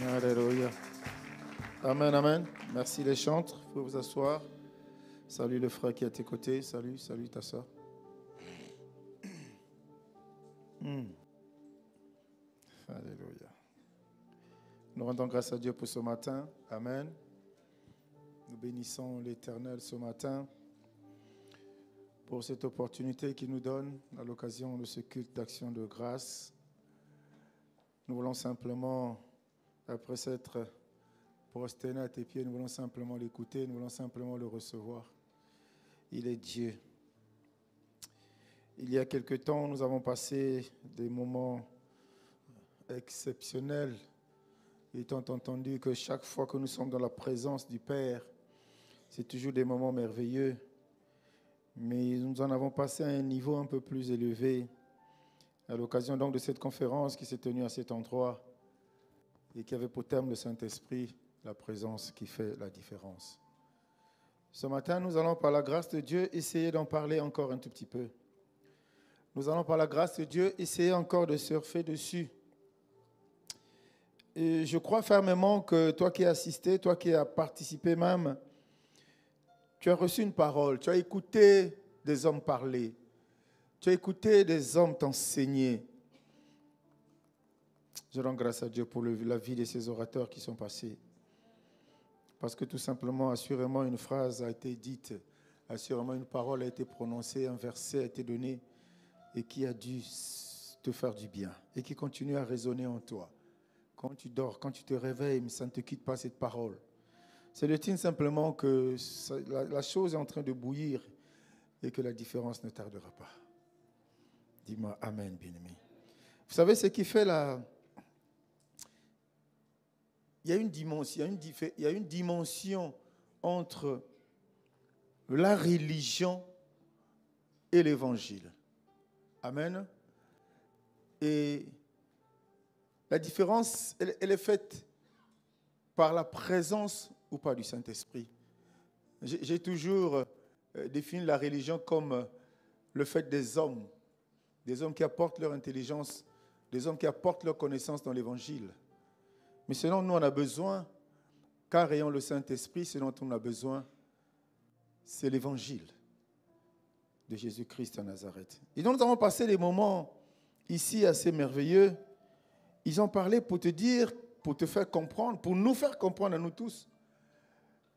Alléluia. Amen, amen. Merci les chantres. Vous pouvez vous asseoir. Salut le frère qui est à tes côtés. Salut ta soeur. Alléluia. Nous rendons grâce à Dieu pour ce matin. Amen. Nous bénissons l'Éternel ce matin pour cette opportunité qu'il nous donne à l'occasion de ce culte d'action de grâce. Nous voulons simplement, après s'être prosterné à tes pieds, nous voulons simplement l'écouter, nous voulons simplement le recevoir. Il est Dieu. Il y a quelque temps, nous avons passé des moments exceptionnels, étant entendu que chaque fois que nous sommes dans la présence du Père, c'est toujours des moments merveilleux. Mais nous en avons passé à un niveau un peu plus élevé à l'occasion donc de cette conférence qui s'est tenue à cet endroit et qui avait pour terme le Saint-Esprit, la présence qui fait la différence. Ce matin, nous allons par la grâce de Dieu essayer d'en parler encore un tout petit peu. Nous allons par la grâce de Dieu essayer encore de surfer dessus. Et je crois fermement que toi qui as assisté, toi qui as participé même, tu as reçu une parole, tu as écouté des hommes parler, tu as écouté des hommes t'enseigner. Je rends grâce à Dieu pour la vie de ces orateurs qui sont passés. Parce que tout simplement, assurément, une phrase a été dite, assurément, une parole a été prononcée, un verset a été donné et qui a dû te faire du bien et qui continue à résonner en toi. Quand tu dors, quand tu te réveilles, ça ne te quitte pas cette parole. C'est le signe simplement que la chose est en train de bouillir et que la différence ne tardera pas. Dis-moi Amen, bien-aimé. Vous savez ce qui fait il y a une dimension entre la religion et l'évangile. Amen. Et la différence, elle est faite par la présence ou pas du Saint-Esprit. J'ai toujours défini la religion comme le fait des hommes qui apportent leur intelligence, des hommes qui apportent leur connaissance dans l'évangile. Mais ce dont nous on a besoin, car ayant le Saint-Esprit, ce dont on a besoin, c'est l'évangile de Jésus-Christ à Nazareth. Et donc nous avons passé des moments ici assez merveilleux. Ils ont parlé pour te dire, pour te faire comprendre, pour nous faire comprendre à nous tous,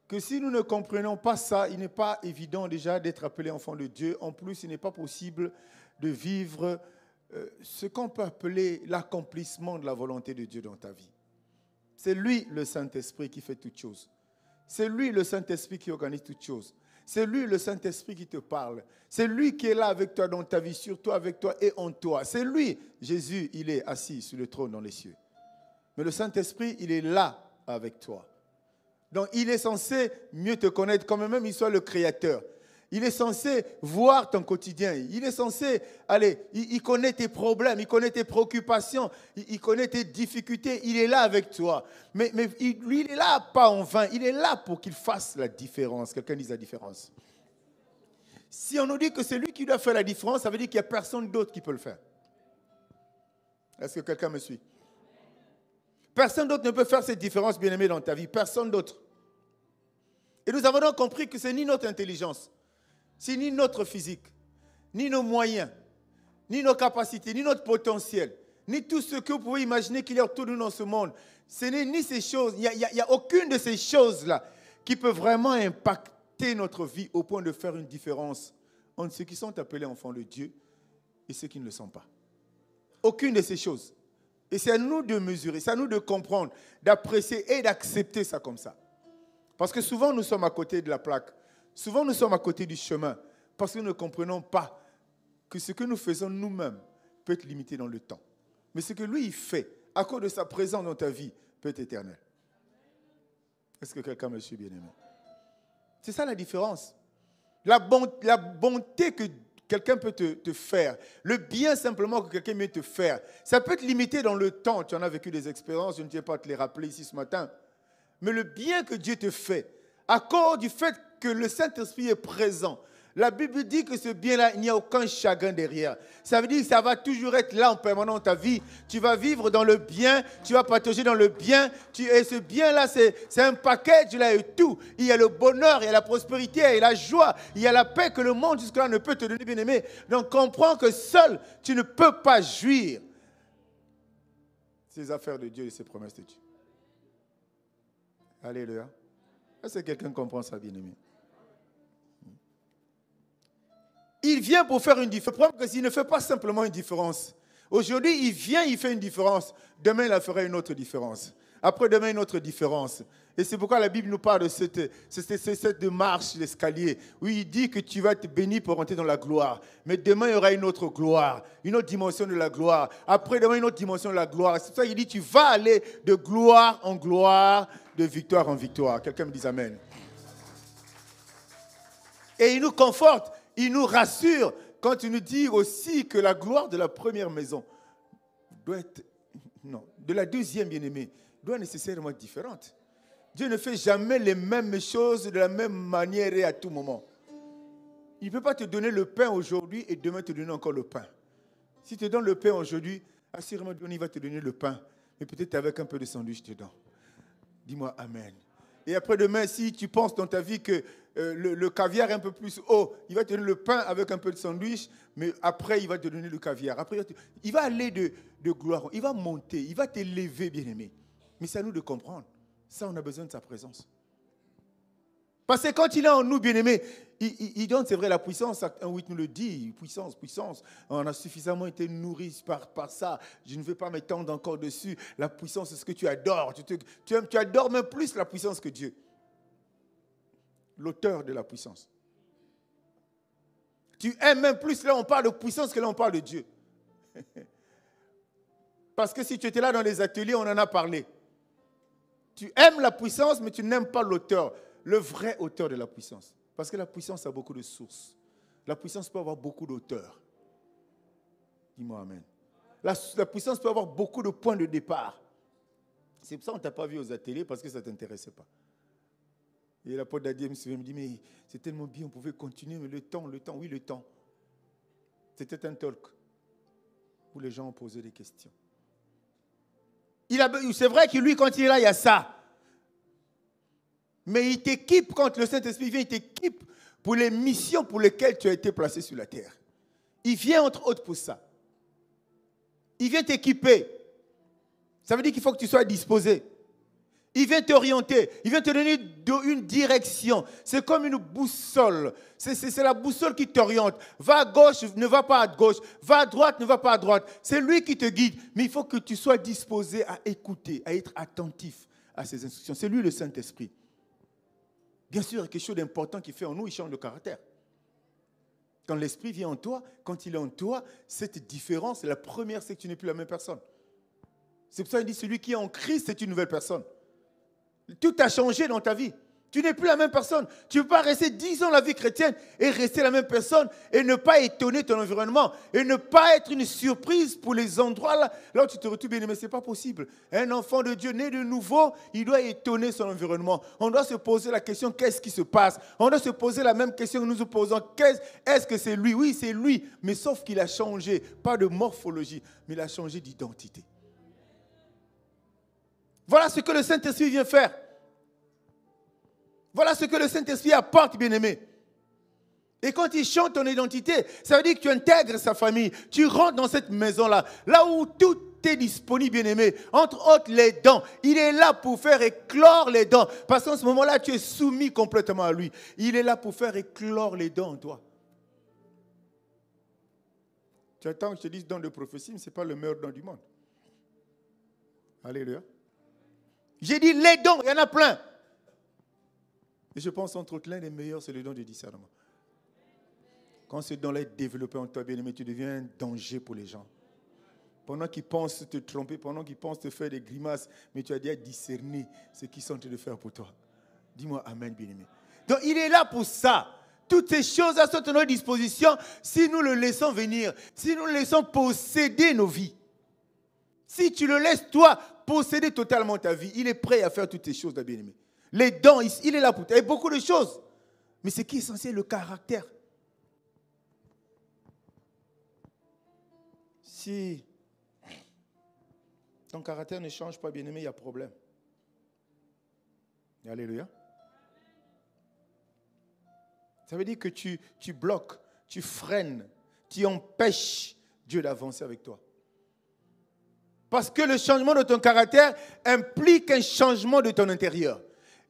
que si nous ne comprenons pas ça, il n'est pas évident déjà d'être appelé enfant de Dieu. En plus, il n'est pas possible de vivre ce qu'on peut appeler l'accomplissement de la volonté de Dieu dans ta vie. C'est lui, le Saint-Esprit, qui fait toutes choses. C'est lui, le Saint-Esprit, qui organise toutes choses. C'est lui, le Saint-Esprit, qui te parle. C'est lui qui est là avec toi dans ta vie, sur toi, avec toi et en toi. C'est lui, Jésus, il est assis sur le trône dans les cieux. Mais le Saint-Esprit, il est là avec toi. Donc, il est censé mieux te connaître, quand même il soit le Créateur. Il est censé voir ton quotidien. Il est censé, il connaît tes problèmes, il connaît tes préoccupations, il connaît tes difficultés. Il est là avec toi. Mais lui, il est là pas en vain. Il est là pour qu'il fasse la différence. Quelqu'un dise la différence. Si on nous dit que c'est lui qui doit faire la différence, ça veut dire qu'il n'y a personne d'autre qui peut le faire. Est-ce que quelqu'un me suit? Personne d'autre ne peut faire cette différence, bien-aimé, dans ta vie. Personne d'autre. Et nous avons donc compris que ce n'est ni notre intelligence, c'est ni notre physique, ni nos moyens, ni nos capacités, ni notre potentiel, ni tout ce que vous pouvez imaginer qu'il y a autour de nous dans ce monde. Ce n'est ni ces choses, il n'y a aucune de ces choses-là qui peut vraiment impacter notre vie au point de faire une différence entre ceux qui sont appelés enfants de Dieu et ceux qui ne le sont pas. Aucune de ces choses. Et c'est à nous de mesurer, c'est à nous de comprendre, d'apprécier et d'accepter ça comme ça. Parce que souvent, nous sommes à côté de la plaque. Souvent, nous sommes à côté du chemin. Parce que nous ne comprenons pas que ce que nous faisons nous-mêmes peut être limité dans le temps. Mais ce que lui, il fait, à cause de sa présence dans ta vie, peut être éternel. Est-ce que quelqu'un me suit, bien-aimé? C'est ça la différence. La bonté que quelqu'un peut te faire, le bien simplement que quelqu'un peut te faire, ça peut être limité dans le temps. Tu en as vécu des expériences, je ne tiens pas à te les rappeler ici ce matin. Mais le bien que Dieu te fait, à cause du fait que le Saint-Esprit est présent, La Bible dit que ce bien-là, il n'y a aucun chagrin derrière. Ça veut dire que ça va toujours être là en permanence dans ta vie. Tu vas vivre dans le bien, tu vas partager dans le bien. Et ce bien-là, c'est un package là et tout. Il y a le bonheur, il y a la prospérité, il y a la joie, il y a la paix que le monde jusque-là ne peut te donner, bien-aimé. Donc comprends que seul, tu ne peux pas jouir ces affaires de Dieu et ces promesses de Dieu. Alléluia. Est-ce que quelqu'un comprend ça, bien-aimé? Il vient pour faire une différence. Le problème, c'est qu'il ne fait pas simplement une différence. Aujourd'hui, il vient, il fait une différence. Demain, il fera une autre différence. Après-demain, une autre différence. Et c'est pourquoi la Bible nous parle de cette marche, l'escalier, où il dit que tu vas être béni pour rentrer dans la gloire. Mais demain, il y aura une autre gloire, une autre dimension de la gloire. Après-demain, une autre dimension de la gloire. C'est pour ça qu'il dit, tu vas aller de gloire en gloire, de victoire en victoire. Quelqu'un me dit amen. Et il nous conforte. Il nous rassure quand il nous dit aussi que la gloire de la première maison doit être, non, de la deuxième bien-aimée, doit nécessairement être différente. Dieu ne fait jamais les mêmes choses de la même manière et à tout moment. Il ne peut pas te donner le pain aujourd'hui et demain te donner encore le pain. Si tu te donnes le pain aujourd'hui, assurément il va te donner le pain, mais peut-être avec un peu de sandwich dedans. Dis-moi amen. Et après-demain, si tu penses dans ta vie que le caviar est un peu plus haut, il va te donner le pain avec un peu de sandwich, mais après, il va te donner le caviar. Après, il va aller de gloire, il va monter, il va t'élever, bien-aimé. Mais c'est à nous de comprendre. Ça, on a besoin de sa présence. Parce que quand il est en nous, bien-aimé, il donne, c'est vrai, la puissance. Acte 1:8 nous le dit, puissance, puissance. On a suffisamment été nourris par ça. Je ne vais pas m'étendre encore dessus. La puissance, c'est ce que tu adores. Tu adores même plus la puissance que Dieu. L'auteur de la puissance. Tu aimes même plus, là on parle de puissance que là on parle de Dieu. Parce que si tu étais là dans les ateliers, on en a parlé. Tu aimes la puissance, mais tu n'aimes pas l'auteur, le vrai auteur de la puissance. Parce que la puissance a beaucoup de sources. La puissance peut avoir beaucoup d'auteurs. Dis-moi amen. La puissance peut avoir beaucoup de points de départ. C'est pour ça qu'on ne t'a pas vu aux ateliers, parce que ça ne t'intéressait pas. Et l'apôtre Dadier me dit, mais c'est tellement bien, on pouvait continuer, mais le temps, oui, le temps. C'était un talk où les gens ont posé des questions. C'est vrai que lui, quand il est là, il y a ça. Mais il t'équipe, quand le Saint-Esprit vient, il t'équipe pour les missions pour lesquelles tu as été placé sur la terre. Il vient entre autres pour ça. Il vient t'équiper. Ça veut dire qu'il faut que tu sois disposé. Il vient t'orienter, il vient te donner une direction. C'est comme une boussole. C'est la boussole qui t'oriente. Va à gauche, ne va pas à gauche. Va à droite, ne va pas à droite. C'est lui qui te guide. Mais il faut que tu sois disposé à écouter, à être attentif à ses instructions. C'est lui le Saint-Esprit. Bien sûr, il y a quelque chose d'important qu'il fait en nous, il change de caractère. Quand l'Esprit vient en toi, quand il est en toi, cette différence, la première, c'est que tu n'es plus la même personne. C'est pour ça qu'il dit, celui qui est en Christ, c'est une nouvelle personne. Tout a changé dans ta vie. Tu n'es plus la même personne. Tu ne peux pas rester 10 ans la vie chrétienne et rester la même personne et ne pas étonner ton environnement et ne pas être une surprise pour les endroits là où tu te retrouves bien aimé. Ce n'est pas possible. Un enfant de Dieu né de nouveau, il doit étonner son environnement. On doit se poser la question, qu'est-ce qui se passe? On doit se poser la même question que nous nous posons. Est-ce que c'est lui? Oui, c'est lui. Mais sauf qu'il a changé, pas de morphologie, mais il a changé d'identité. Voilà ce que le Saint-Esprit vient faire. Voilà ce que le Saint-Esprit apporte, bien-aimé. Et quand il change ton identité, ça veut dire que tu intègres sa famille. Tu rentres dans cette maison-là, là où tout est disponible, bien-aimé. Entre autres, les dents. Il est là pour faire éclore les dents. Parce qu'en ce moment-là, tu es soumis complètement à lui. Il est là pour faire éclore les dents en toi. Tu attends que je te dise don de prophétie, mais ce n'est pas le meilleur don du monde. Alléluia. J'ai dit les dons, il y en a plein. Et je pense entre autres, l'un des meilleurs, c'est le don de discernement. Quand ce don-là est développé en toi, bien-aimé, tu deviens un danger pour les gens. Pendant qu'ils pensent te tromper, pendant qu'ils pensent te faire des grimaces, mais tu as déjà discerné ce qu'ils sont en train de faire pour toi. Dis-moi amen, bien-aimé. Donc il est là pour ça. Toutes ces choses-là sont à notre disposition si nous le laissons venir, si nous le laissons posséder nos vies. Si tu le laisses, toi, posséder totalement ta vie, il est prêt à faire toutes ces choses, bien-aimé. Les dons, il est là pour toi. Il y a beaucoup de choses. Mais ce qui est essentiel, le caractère. Si ton caractère ne change pas, bien-aimé, il y a problème. Alléluia. Ça veut dire que tu bloques, tu freines, tu empêches Dieu d'avancer avec toi. Parce que le changement de ton caractère implique un changement de ton intérieur.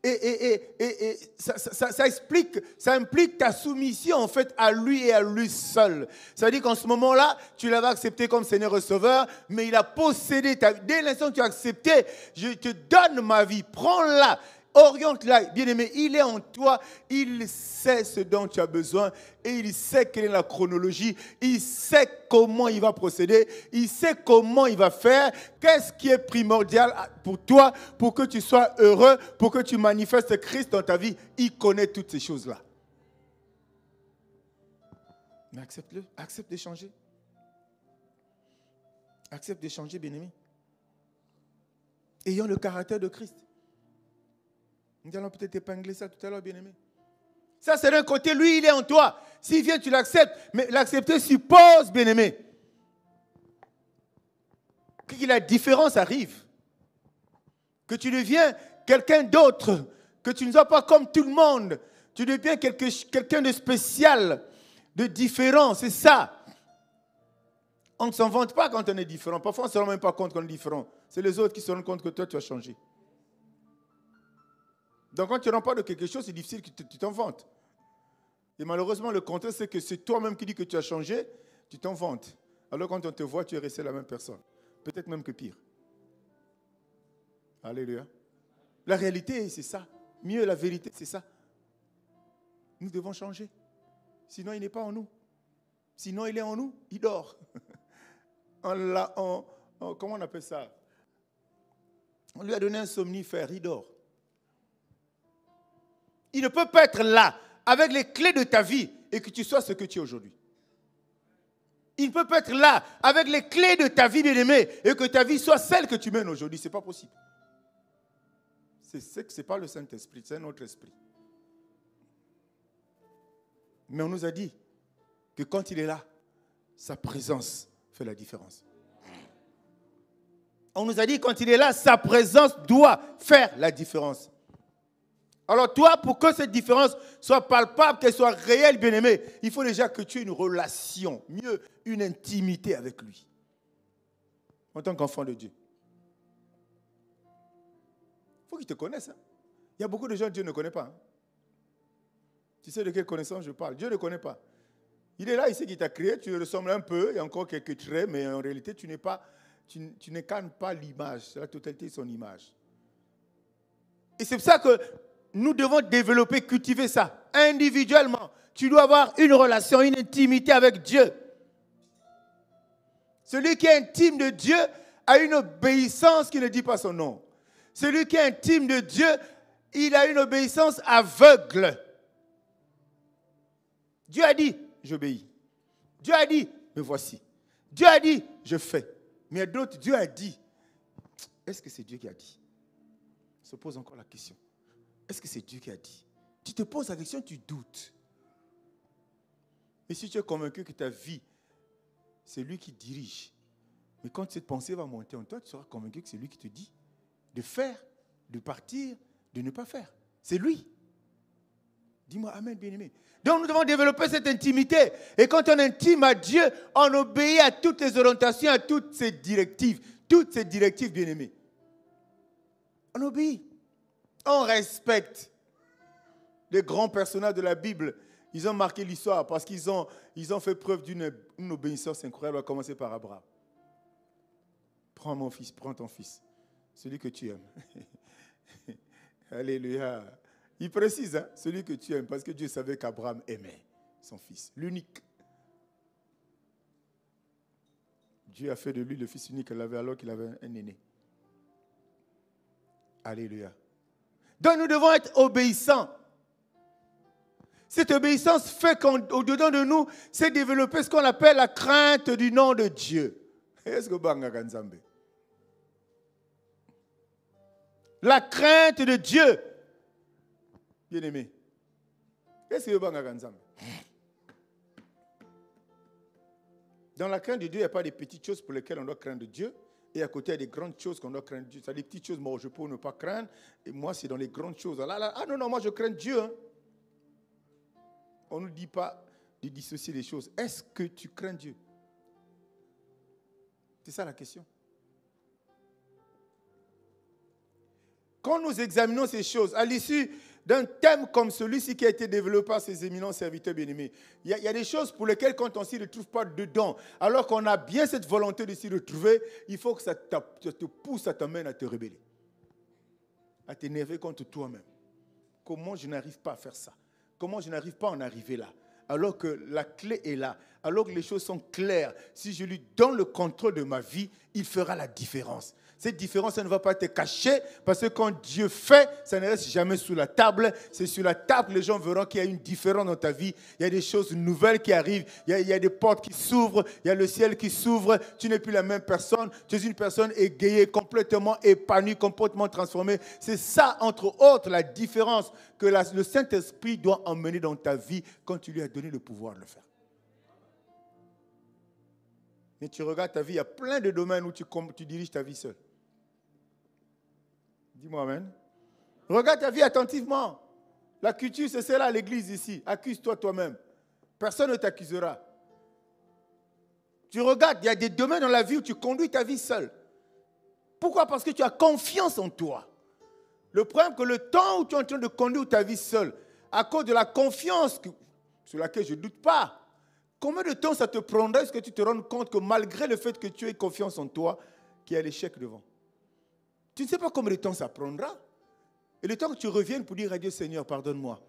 Et ça implique ta soumission en fait à lui et à lui seul. Ça veut dire qu'en ce moment-là, tu l'avais accepté comme Seigneur et Sauveur, mais il a possédé ta vie. Dès l'instant que tu as accepté, je te donne ma vie, prends-la. Oriente-la, bien-aimé, il est en toi, il sait ce dont tu as besoin et il sait quelle est la chronologie, il sait comment il va procéder, il sait comment il va faire, qu'est-ce qui est primordial pour toi, pour que tu sois heureux, pour que tu manifestes Christ dans ta vie, il connaît toutes ces choses-là. Mais accepte-le, accepte d'échanger. Accepte d'échanger, bien-aimé. Ayant le caractère de Christ. Nous allons peut-être épingler ça tout à l'heure, bien-aimé. Ça, c'est d'un côté, lui, il est en toi. S'il vient, tu l'acceptes. Mais l'accepter suppose, bien-aimé, que la différence arrive. Que tu deviens quelqu'un d'autre. Que tu ne sois pas comme tout le monde. Tu deviens quelqu'un de spécial, de différent. C'est ça. On ne s'en vante pas quand on est différent. Parfois, on ne se rend même pas compte qu'on est différent. C'est les autres qui se rendent compte que toi, tu as changé. Donc, quand tu ne rends pas de quelque chose, c'est difficile que tu t'en vantes. Et malheureusement, le contraire, c'est que c'est toi-même qui dis que tu as changé, tu t'en vantes. Alors, quand on te voit, tu es resté la même personne. Peut-être même que pire. Alléluia. La réalité, c'est ça. Mieux, la vérité, c'est ça. Nous devons changer. Sinon, il n'est pas en nous. Sinon, il est en nous, il dort. Comment on appelle ça? On lui a donné un somnifère, il dort. Il ne peut pas être là, avec les clés de ta vie, et que tu sois ce que tu es aujourd'hui. Il ne peut pas être là, avec les clés de ta vie, bien-aimé, et que ta vie soit celle que tu mènes aujourd'hui. Ce n'est pas possible. Ce n'est pas le Saint-Esprit, c'est un autre esprit. Mais on nous a dit que quand il est là, sa présence fait la différence. On nous a dit que quand il est là, sa présence doit faire la différence. Alors toi, pour que cette différence soit palpable, qu'elle soit réelle, bien-aimé, il faut déjà que tu aies une relation, mieux, une intimité avec lui. En tant qu'enfant de Dieu. Il faut qu'il te connaisse. Hein. Il y a beaucoup de gens que Dieu ne connaît pas. Hein. Tu sais de quelle connaissance je parle? Dieu ne connaît pas. Il est là, il sait qu'il t'a créé, tu lui ressembles un peu, il y a encore quelques traits, mais en réalité, tu n'incarnes pas l'image, c'est la totalité de son image. Et c'est pour ça que nous devons développer, cultiver ça individuellement. Tu dois avoir une relation, une intimité avec Dieu. Celui qui est intime de Dieu a une obéissance qui ne dit pas son nom. Celui qui est intime de Dieu, il a une obéissance aveugle. Dieu a dit, j'obéis. Dieu a dit, me voici. Dieu a dit, je fais. Mais il y a d'autres, Dieu a dit. Est-ce que c'est Dieu qui a dit? On se pose encore la question. Est-ce que c'est Dieu qui a dit? Tu te poses la question, tu doutes. Mais si tu es convaincu que ta vie, c'est lui qui dirige, mais quand cette pensée va monter en toi, tu seras convaincu que c'est lui qui te dit de faire, de partir, de ne pas faire. C'est lui. Dis-moi Amen, bien-aimé. Donc nous devons développer cette intimité. Et quand on est intime à Dieu, on obéit à toutes les orientations, à toutes ses directives. Toutes ces directives, bien-aimés. On obéit. On respecte. Les grands personnages de la Bible, ils ont marqué l'histoire parce qu'ils ont fait preuve d'une obéissance incroyable, à commencer par Abraham. Prends mon fils, prends ton fils, celui que tu aimes. Alléluia. Il précise, hein, celui que tu aimes, parce que Dieu savait qu'Abraham aimait son fils, l'unique. Dieu a fait de lui le fils unique qu'il avait alors qu'il avait un aîné. Alléluia. Donc nous devons être obéissants. Cette obéissance fait qu'au-dedans de nous, c'est développer ce qu'on appelle la crainte du nom de Dieu. Est-ce que Banga Ganzambe? La crainte de Dieu. Bien-aimé. Qu'est-ce que Banga Ganzambe? Dans la crainte de Dieu, il n'y a pas des petites choses pour lesquelles on doit craindre Dieu. Et à côté, il y a des grandes choses qu'on doit craindre Dieu. C'est des petites choses, moi, je peux ne pas craindre. Et moi, c'est dans les grandes choses. Ah non, moi, je crains Dieu. Hein. On ne nous dit pas de dissocier les choses. Est-ce que tu crains Dieu? C'est ça la question. Quand nous examinons ces choses, à l'issue d'un thème comme celui-ci qui a été développé par ces éminents serviteurs bien-aimés, il y a des choses pour lesquelles quand on ne s'y retrouve pas dedans, alors qu'on a bien cette volonté de s'y retrouver, il faut que ça te pousse, ça t'amène à te rebeller, à t'énerver contre toi-même. Comment je n'arrive pas à faire ça? Comment je n'arrive pas à en arriver là? Alors que la clé est là, alors que les choses sont claires. Si je lui donne le contrôle de ma vie, il fera la différence. Cette différence, ça ne va pas être cachée, parce que quand Dieu fait, ça ne reste jamais sous la table. C'est sur la table que les gens verront qu'il y a une différence dans ta vie. Il y a des choses nouvelles qui arrivent. Il y a des portes qui s'ouvrent. Il y a le ciel qui s'ouvre. Tu n'es plus la même personne. Tu es une personne égayée, complètement épanouie, complètement transformée. C'est ça, entre autres, la différence que le Saint-Esprit doit emmener dans ta vie quand tu lui as donné le pouvoir de le faire. Mais tu regardes ta vie, il y a plein de domaines où tu diriges ta vie seul. Dis-moi amen. Regarde ta vie attentivement. La culture, c'est celle-là, l'église ici. Accuse-toi toi-même. Personne ne t'accusera. Tu regardes, il y a des domaines dans la vie où tu conduis ta vie seul. Pourquoi? Parce que tu as confiance en toi. Le problème, c'est que le temps où tu es en train de conduire ta vie seul, à cause de la confiance sur laquelle je ne doute pas, combien de temps ça te prendrait est-ce que tu te rends compte que malgré le fait que tu aies confiance en toi, qu'il y a l'échec devant? Tu ne sais pas combien de temps ça prendra. Et le temps que tu reviennes pour dire à Dieu, Seigneur, pardonne-moi,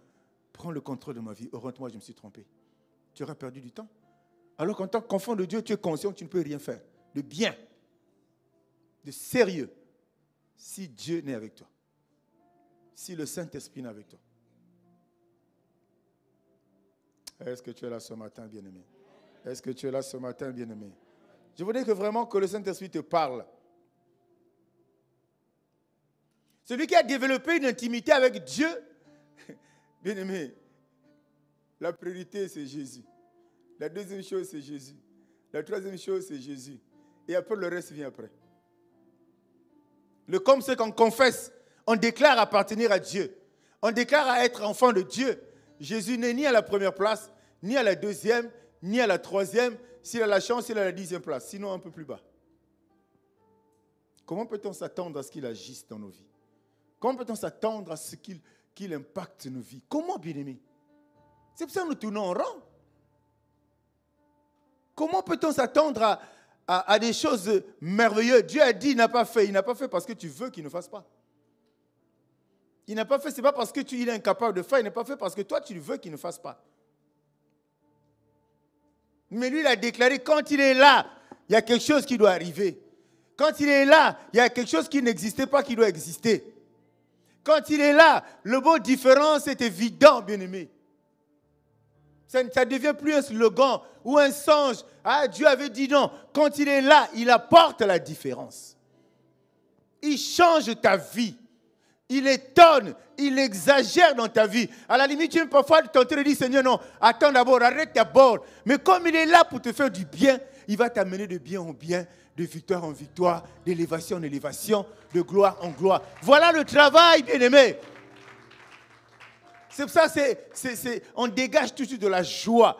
prends le contrôle de ma vie, oriente-moi, je me suis trompé. Tu auras perdu du temps. Alors qu'en tant qu'enfant de Dieu, tu es conscient que tu ne peux rien faire. De bien, de sérieux, si Dieu n'est avec toi. Si le Saint-Esprit n'est avec toi. Est-ce que tu es là ce matin, bien-aimé? Est-ce que tu es là ce matin, bien-aimé? Je voudrais que vraiment que le Saint-Esprit te parle. Celui qui a développé une intimité avec Dieu, bien-aimé, la priorité, c'est Jésus. La deuxième chose, c'est Jésus. La troisième chose, c'est Jésus. Et après, le reste vient après. Le comme c'est qu'on confesse, on déclare appartenir à Dieu. On déclare à être enfant de Dieu. Jésus n'est ni à la première place, ni à la deuxième, ni à la troisième. S'il a la chance, il est à la 10e place, sinon un peu plus bas. Comment peut-on s'attendre à ce qu'il agisse dans nos vies? Comment peut-on s'attendre à ce qu'il impacte nos vies? Comment, bien-aimé? C'est pour ça que nous tournons en rond. Comment peut-on s'attendre à des choses merveilleuses? Dieu a dit, il n'a pas fait. Il n'a pas fait parce que tu veux qu'il ne fasse pas. Il n'a pas fait, ce n'est pas parce qu'il est incapable de faire. Il n'a pas fait parce que toi, tu veux qu'il ne fasse pas. Mais lui, il a déclaré, quand il est là, il y a quelque chose qui doit arriver. Quand il est là, il y a quelque chose qui n'existait pas qui doit exister. Quand il est là, le mot différence est évident, bien-aimé. Ça ne devient plus un slogan ou un songe. Ah, Dieu avait dit non. Quand il est là, il apporte la différence. Il change ta vie. Il étonne, il exagère dans ta vie. À la limite, tu peux parfois tenter de dire, Seigneur, non, attends d'abord, arrête d'abord. Mais comme il est là pour te faire du bien, il va t'amener de bien en bien, de victoire en victoire, d'élévation en élévation, de gloire en gloire. Voilà le travail, bien-aimé. C'est pour ça on dégage tout de suite de la joie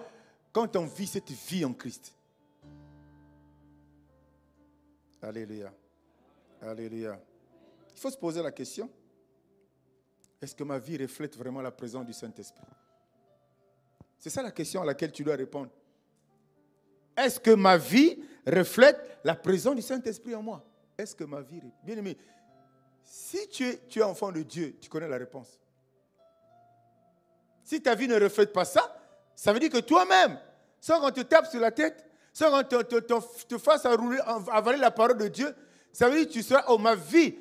quand on vit cette vie en Christ. Alléluia. Alléluia. Il faut se poser la question. Est-ce que ma vie reflète vraiment la présence du Saint-Esprit? C'est ça la question à laquelle tu dois répondre. Est-ce que ma vie reflète la présence du Saint-Esprit en moi? Est-ce que ma vie... Bien aimé, si tu es enfant de Dieu, tu connais la réponse. Si ta vie ne reflète pas ça, ça veut dire que toi-même, sans qu'on te tape sur la tête, sans qu'on te fasse avaler la parole de Dieu, ça veut dire que tu seras, oh ma vie,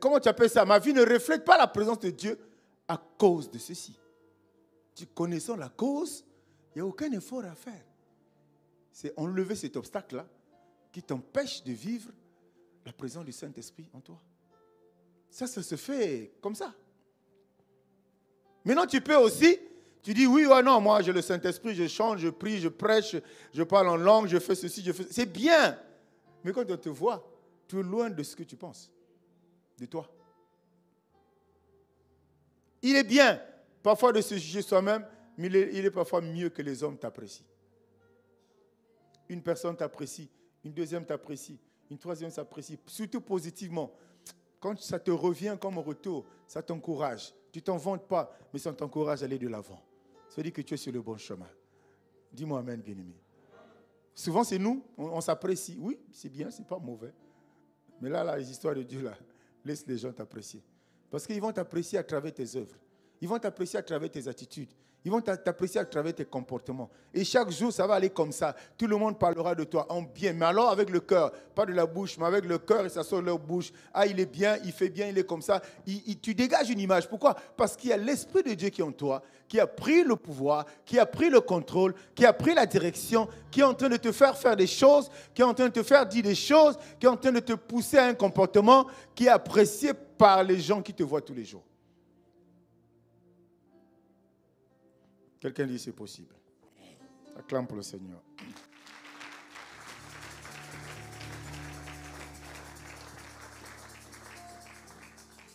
comment tu appelles ça? Ma vie ne reflète pas la présence de Dieu à cause de ceci. Tu connaissant la cause, il n'y a aucun effort à faire. C'est enlever cet obstacle-là qui t'empêche de vivre la présence du Saint-Esprit en toi. Ça se fait comme ça. Maintenant, tu peux aussi Tu dis oui ou non, moi j'ai le Saint-Esprit, je chante, je prie, je prêche, je parle en langue, je fais ceci, je fais... C'est bien. Mais quand on te voit, tu es loin de ce que tu penses, de toi. Il est bien parfois de se juger soi-même, mais il est parfois mieux que les hommes t'apprécient. Une personne t'apprécie, une deuxième t'apprécie, une troisième t'apprécie, surtout positivement. Quand ça te revient comme retour, ça t'encourage. Tu ne t'en vantes pas, mais ça t'encourage à aller de l'avant. Ça veut dire que tu es sur le bon chemin. Dis-moi amen, bien-aimé. Souvent, c'est nous, on s'apprécie. Oui, c'est bien, c'est pas mauvais. Mais là, les histoires de Dieu, là, laisse les gens t'apprécier. Parce qu'ils vont t'apprécier à travers tes œuvres. Ils vont t'apprécier à travers tes attitudes. Ils vont t'apprécier à travers tes comportements. Et chaque jour, ça va aller comme ça. Tout le monde parlera de toi en bien. Mais alors avec le cœur, pas de la bouche, mais avec le cœur, et ça sort de leur bouche. Ah, il est bien, il fait bien, il est comme ça. Tu dégages une image. Pourquoi? Parce qu'il y a l'Esprit de Dieu qui est en toi, qui a pris le pouvoir, qui a pris le contrôle, qui a pris la direction, qui est en train de te faire des choses, qui est en train de te faire dire des choses, qui est en train de te pousser à un comportement qui est apprécié par les gens qui te voient tous les jours. Quelqu'un dit c'est possible. Acclame pour le Seigneur.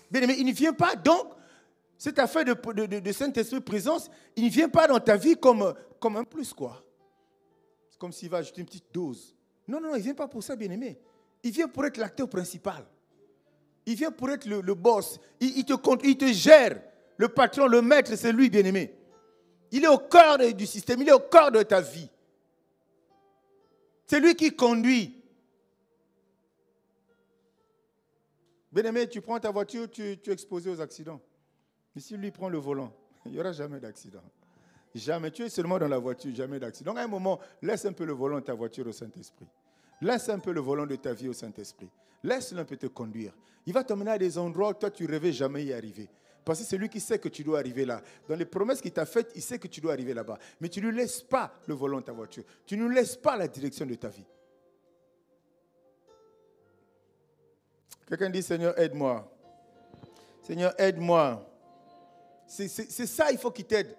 Bien, mais il ne vient pas donc, cette affaire de Saint-Esprit présence, il ne vient pas dans ta vie comme un plus, quoi. C'est comme s'il va ajouter une petite dose. Non, il ne vient pas pour ça, bien-aimé. Il vient pour être l'acteur principal. Il vient pour être le boss. Il te gère. Le patron, le maître, c'est lui, bien-aimé. Il est au cœur du système, il est au cœur de ta vie. C'est lui qui conduit. Bien-aimé, tu prends ta voiture, tu es exposé aux accidents. Mais si lui prend le volant, il n'y aura jamais d'accident. Jamais. Tu es seulement dans la voiture, jamais d'accident. Donc à un moment, laisse un peu le volant de ta voiture au Saint-Esprit. Laisse un peu le volant de ta vie au Saint-Esprit. Laisse-le un peu te conduire. Il va t'emmener à des endroits où toi tu rêvais jamais y arriver. Parce que c'est lui qui sait que tu dois arriver là. Dans les promesses qu'il t'a faites, il sait que tu dois arriver là-bas. Mais tu ne lui laisses pas le volant de ta voiture. Tu ne lui laisses pas la direction de ta vie. Quelqu'un dit, Seigneur, aide-moi. Seigneur, aide-moi. C'est ça, il faut qu'il t'aide.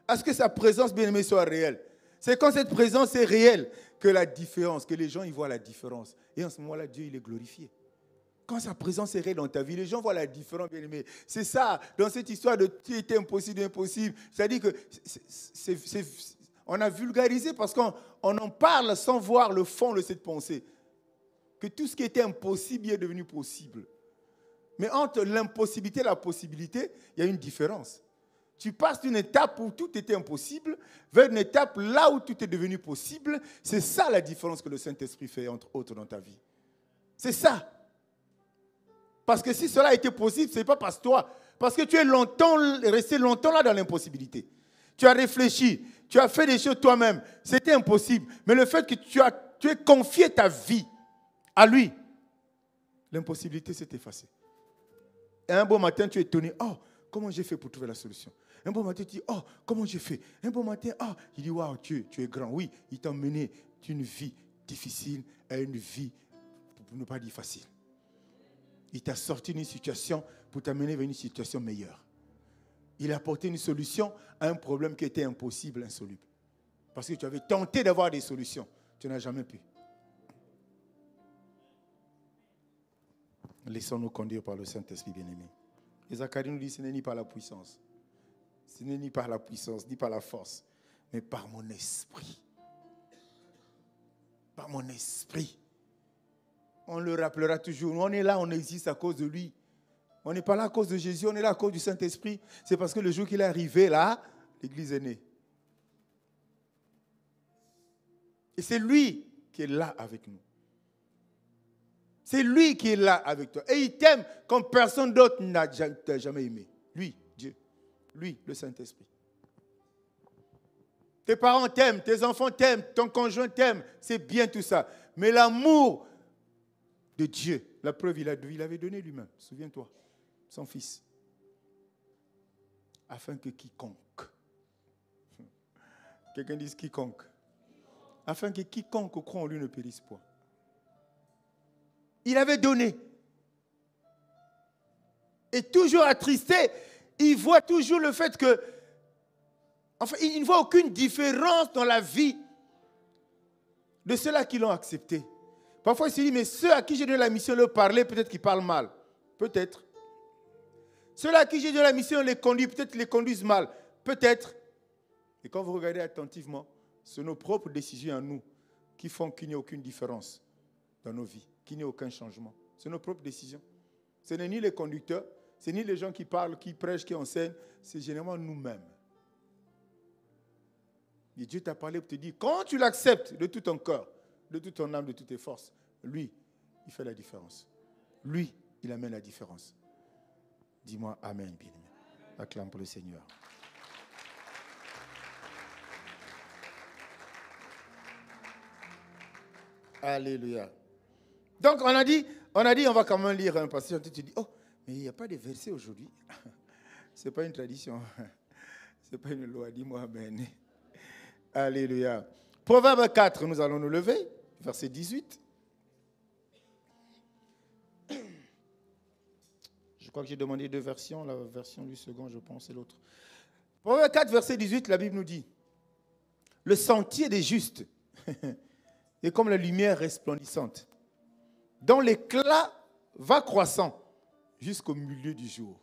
À ce que sa présence, bien-aimée, soit réelle. C'est quand cette présence est réelle que la différence, que les gens y voient la différence. Et en ce moment-là, Dieu, il est glorifié. Quand sa présence est réelle dans ta vie, les gens voient la différence, bien-aimé. C'est ça, dans cette histoire de tu étais impossible, c'est-à-dire que on a vulgarisé parce qu'on en parle sans voir le fond de cette pensée. Que tout ce qui était impossible est devenu possible. Mais entre l'impossibilité et la possibilité, il y a une différence. Tu passes d'une étape où tout était impossible vers une étape là où tout est devenu possible. C'est ça la différence que le Saint-Esprit fait, entre autres, dans ta vie. C'est ça. Parce que si cela était possible, ce n'est pas parce que toi. Parce que tu es resté longtemps là dans l'impossibilité. Tu as réfléchi, tu as fait des choses toi-même. C'était impossible. Mais le fait que tu aies confié ta vie à lui, l'impossibilité s'est effacée. Et un beau matin, tu es étonné. Oh, comment j'ai fait pour trouver la solution? Un beau matin, tu dis, oh, comment j'ai fait? Un beau matin, oh, il dit, waouh, tu es grand. Oui, il t'a mené d'une vie difficile à une vie, pour ne pas dire facile. Il t'a sorti d'une situation pour t'amener vers une situation meilleure. Il a apporté une solution à un problème qui était impossible, insoluble. Parce que tu avais tenté d'avoir des solutions. Tu n'as jamais pu. Laissons-nous conduire par le Saint-Esprit bien-aimé. Et Zacharie nous dit, ce n'est ni par la puissance. Ce n'est ni par la puissance, ni par la force, mais par mon esprit. Par mon esprit. On le rappellera toujours. On est là, on existe à cause de lui. On n'est pas là à cause de Jésus, on est là à cause du Saint-Esprit. C'est parce que le jour qu'il est arrivé là, l'Église est née. Et c'est lui qui est là avec nous. C'est lui qui est là avec toi. Et il t'aime comme personne d'autre n'a jamais aimé. Lui, Dieu. Lui, le Saint-Esprit. Tes parents t'aiment, tes enfants t'aiment, ton conjoint t'aime. C'est bien tout ça. Mais l'amour de Dieu, la preuve, il avait donné lui-même. Souviens-toi, son fils. Afin que quiconque. Quelqu'un dise quiconque. Afin que quiconque croit en lui ne périsse point. Il avait donné. Et toujours attristé, il voit toujours le fait que Enfin, il ne voit aucune différence dans la vie de ceux-là qui l'ont accepté. Parfois, il se dit, mais ceux à qui j'ai donné la mission de leur parler, peut-être qu'ils parlent mal. Peut-être. Ceux-là à qui j'ai donné la mission de les conduire, peut-être qu'ils les conduisent mal. Peut-être. Et quand vous regardez attentivement, c'est nos propres décisions à nous qui font qu'il n'y ait aucune différence dans nos vies, qu'il n'y ait aucun changement. C'est nos propres décisions. Ce n'est ni les conducteurs, ce n'est ni les gens qui parlent, qui prêchent, qui enseignent, c'est généralement nous-mêmes. Et Dieu t'a parlé pour te dire, quand tu l'acceptes de tout ton cœur, de toute ton âme, de toutes tes forces, lui, il fait la différence. Lui, il amène la différence. Dis-moi Amen, bien-aimé. Acclame pour le Seigneur. Alléluia. Donc, on a dit, on va quand même lire un passage. Tu te dis, oh, mais il n'y a pas de verset aujourd'hui. Ce n'est pas une tradition. Ce n'est pas une loi. Dis-moi Amen. Alléluia. Proverbe 4, nous allons nous lever. Verset 18. Je crois que j'ai demandé deux versions. La version du second, je pense, et l'autre. Proverbe 4, verset 18, la Bible nous dit, le sentier des justes est comme la lumière resplendissante, dont l'éclat va croissant jusqu'au milieu du jour.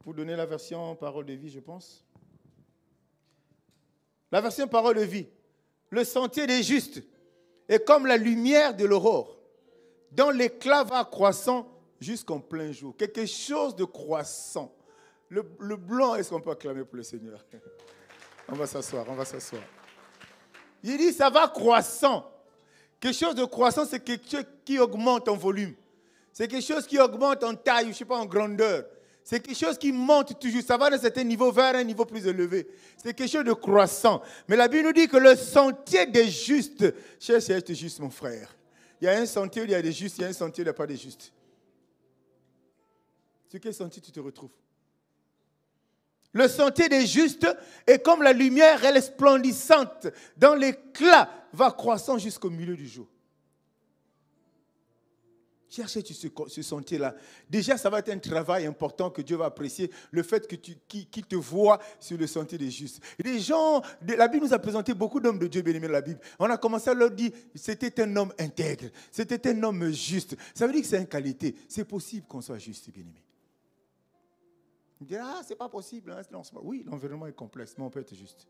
Pour donner la version parole de vie, je pense. La version parole de vie. Le sentier des justes est comme la lumière de l'aurore, dont l'éclat va croissant jusqu'en plein jour. Quelque chose de croissant. Le blanc, est-ce qu'on peut acclamer pour le Seigneur? On va s'asseoir. Il dit, ça va croissant. Quelque chose de croissant, c'est quelque chose qui augmente en volume. C'est quelque chose qui augmente en taille, je ne sais pas, en grandeur. C'est quelque chose qui monte toujours. Ça va d'un certain niveau vers un niveau plus élevé. C'est quelque chose de croissant. Mais la Bible nous dit que le sentier des justes, cherche à être juste, mon frère. Il y a un sentier où il y a des justes, il y a un sentier où il n'y a pas de justes. Sur quel sentier tu te retrouves? Le sentier des justes est comme la lumière resplendissante, dont l'éclat va croissant jusqu'au milieu du jour. Cherchez ce sentier-là. Déjà, ça va être un travail important que Dieu va apprécier, le fait qu'il te voit sur le sentier des justes. Et les gens, la Bible nous a présenté beaucoup d'hommes de Dieu bien-aimés dans la Bible. On a commencé à leur dire, c'était un homme intègre, c'était un homme juste. Ça veut dire que c'est une qualité. C'est possible qu'on soit juste, bien-aimé. Il dit, c'est pas possible. Hein. Non, oui, l'environnement est complexe, mais on peut être juste.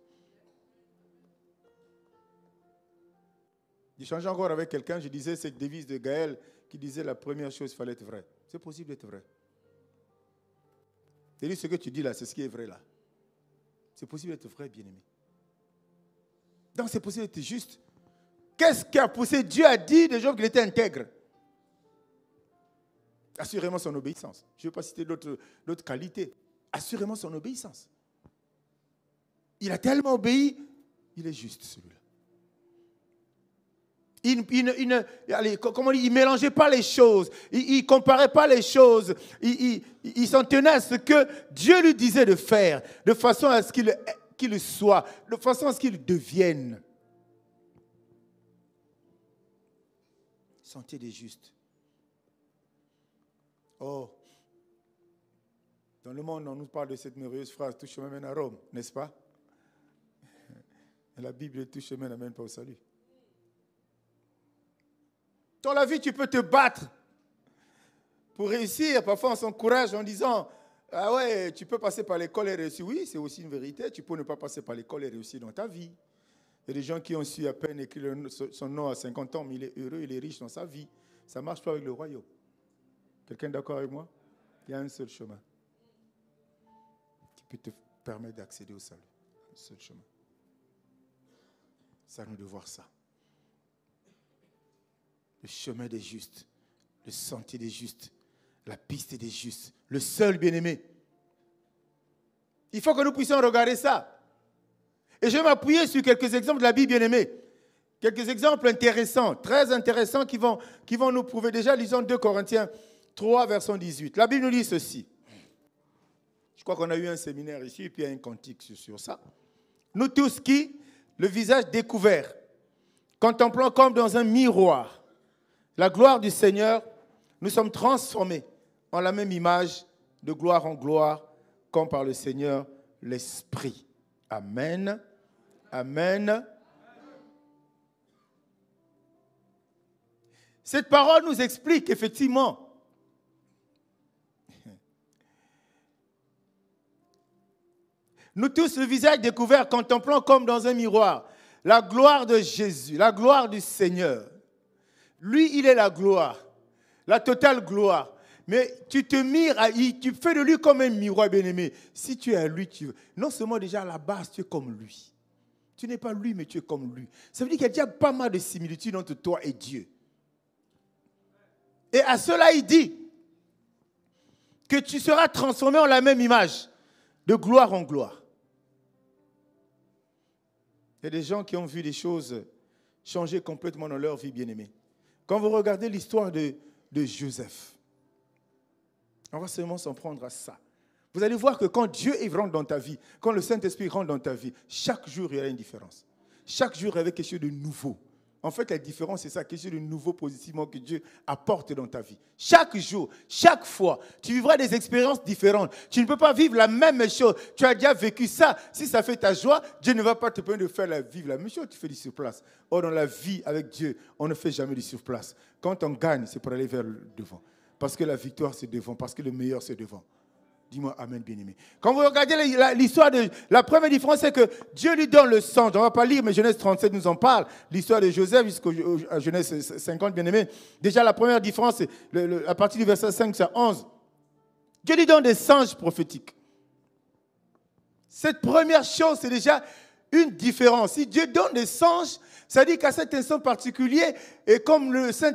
J'échangeais encore avec quelqu'un, je disais cette devise de Gaël qui disait la première chose, il fallait être vrai. C'est possible d'être vrai. C'est-à-dire ce que tu dis là, c'est ce qui est vrai là. C'est possible d'être vrai, bien-aimé. Donc c'est possible d'être juste. Qu'est-ce qui a poussé Dieu à dire de Job qu'il était intègre? Assurément son obéissance. Je ne veux pas citer d'autres qualités. Assurément son obéissance. Il a tellement obéi, il est juste celui-là. Il ne mélangeait pas les choses. Il ne comparait pas les choses. Il s'en tenait à ce que Dieu lui disait de faire, de façon à ce qu'il soit, de façon à ce qu'il devienne. Sentier des justes. Oh, dans le monde, on nous parle de cette merveilleuse phrase, tout chemin mène à Rome, n'est-ce pas? Et la Bible, tout chemin n'amène pas au salut. Dans la vie, tu peux te battre pour réussir. Parfois, on s'encourage en disant, ah ouais, tu peux passer par l'école et réussir. Oui, c'est aussi une vérité. Tu peux ne pas passer par l'école et réussir dans ta vie. Il y a des gens qui ont su à peine écrire son nom à 50 ans, mais il est heureux, il est riche dans sa vie. Ça ne marche pas avec le royaume. Quelqu'un est d'accord avec moi? Il y a un seul chemin qui peut te permettre d'accéder au salut. Un seul chemin. C'est à nous de voir ça. Le chemin des justes, le sentier des justes, la piste des justes, le seul bien-aimé. Il faut que nous puissions regarder ça. Et je vais m'appuyer sur quelques exemples de la Bible bien-aimée. Quelques exemples intéressants, très intéressants qui vont nous prouver. Déjà, lisons 2 Corinthiens 3, verset 18. La Bible nous dit ceci. Je crois qu'on a eu un séminaire ici, et puis il y a un cantique sur ça. Nous tous qui, le visage découvert, contemplant comme dans un miroir la gloire du Seigneur, nous sommes transformés en la même image, de gloire en gloire, comme par le Seigneur l'Esprit. Amen. Amen. Cette parole nous explique effectivement nous tous, le visage découvert, contemplant comme dans un miroir la gloire de Jésus, la gloire du Seigneur. Lui, il est la gloire, la totale gloire. Mais tu te mires, tu fais de lui comme un miroir, bien-aimé. Si tu es à lui, non seulement déjà à la base, tu es comme lui. Tu n'es pas lui, mais tu es comme lui. Ça veut dire qu'il y a déjà pas mal de similitudes entre toi et Dieu. Et à cela, il dit que tu seras transformé en la même image, de gloire en gloire. Il y a des gens qui ont vu des choses changer complètement dans leur vie, bien-aimée. Quand vous regardez l'histoire de Joseph, on va seulement s'en prendre à ça. Vous allez voir que quand Dieu rentre dans ta vie, quand le Saint-Esprit rentre dans ta vie, chaque jour, il y a une différence. Chaque jour, il y avait quelque chose de nouveau. En fait, la différence, c'est ça, quelque chose de nouveau positivement que Dieu apporte dans ta vie. Chaque jour, chaque fois, tu vivras des expériences différentes. Tu ne peux pas vivre la même chose. Tu as déjà vécu ça. Si ça fait ta joie, Dieu ne va pas te permettre de vivre la même chose. Tu fais du surplace. Or, dans la vie avec Dieu, on ne fait jamais du surplace. Quand on gagne, c'est pour aller vers le devant. Parce que la victoire, c'est devant. Parce que le meilleur, c'est devant. Dis-moi Amen, bien-aimé. Quand vous regardez l'histoire la première différence, c'est que Dieu lui donne le sang. On ne va pas lire, mais Genèse 37 nous en parle. L'histoire de Joseph jusqu'à Genèse 50, bien-aimé. Déjà, la première différence, c'est à partir du verset 5 à 11. Dieu lui donne des singes prophétiques. Cette première chose, c'est déjà une différence. Si Dieu donne des singes, ça dit qu'à cet instant particulier, et comme l'Ancien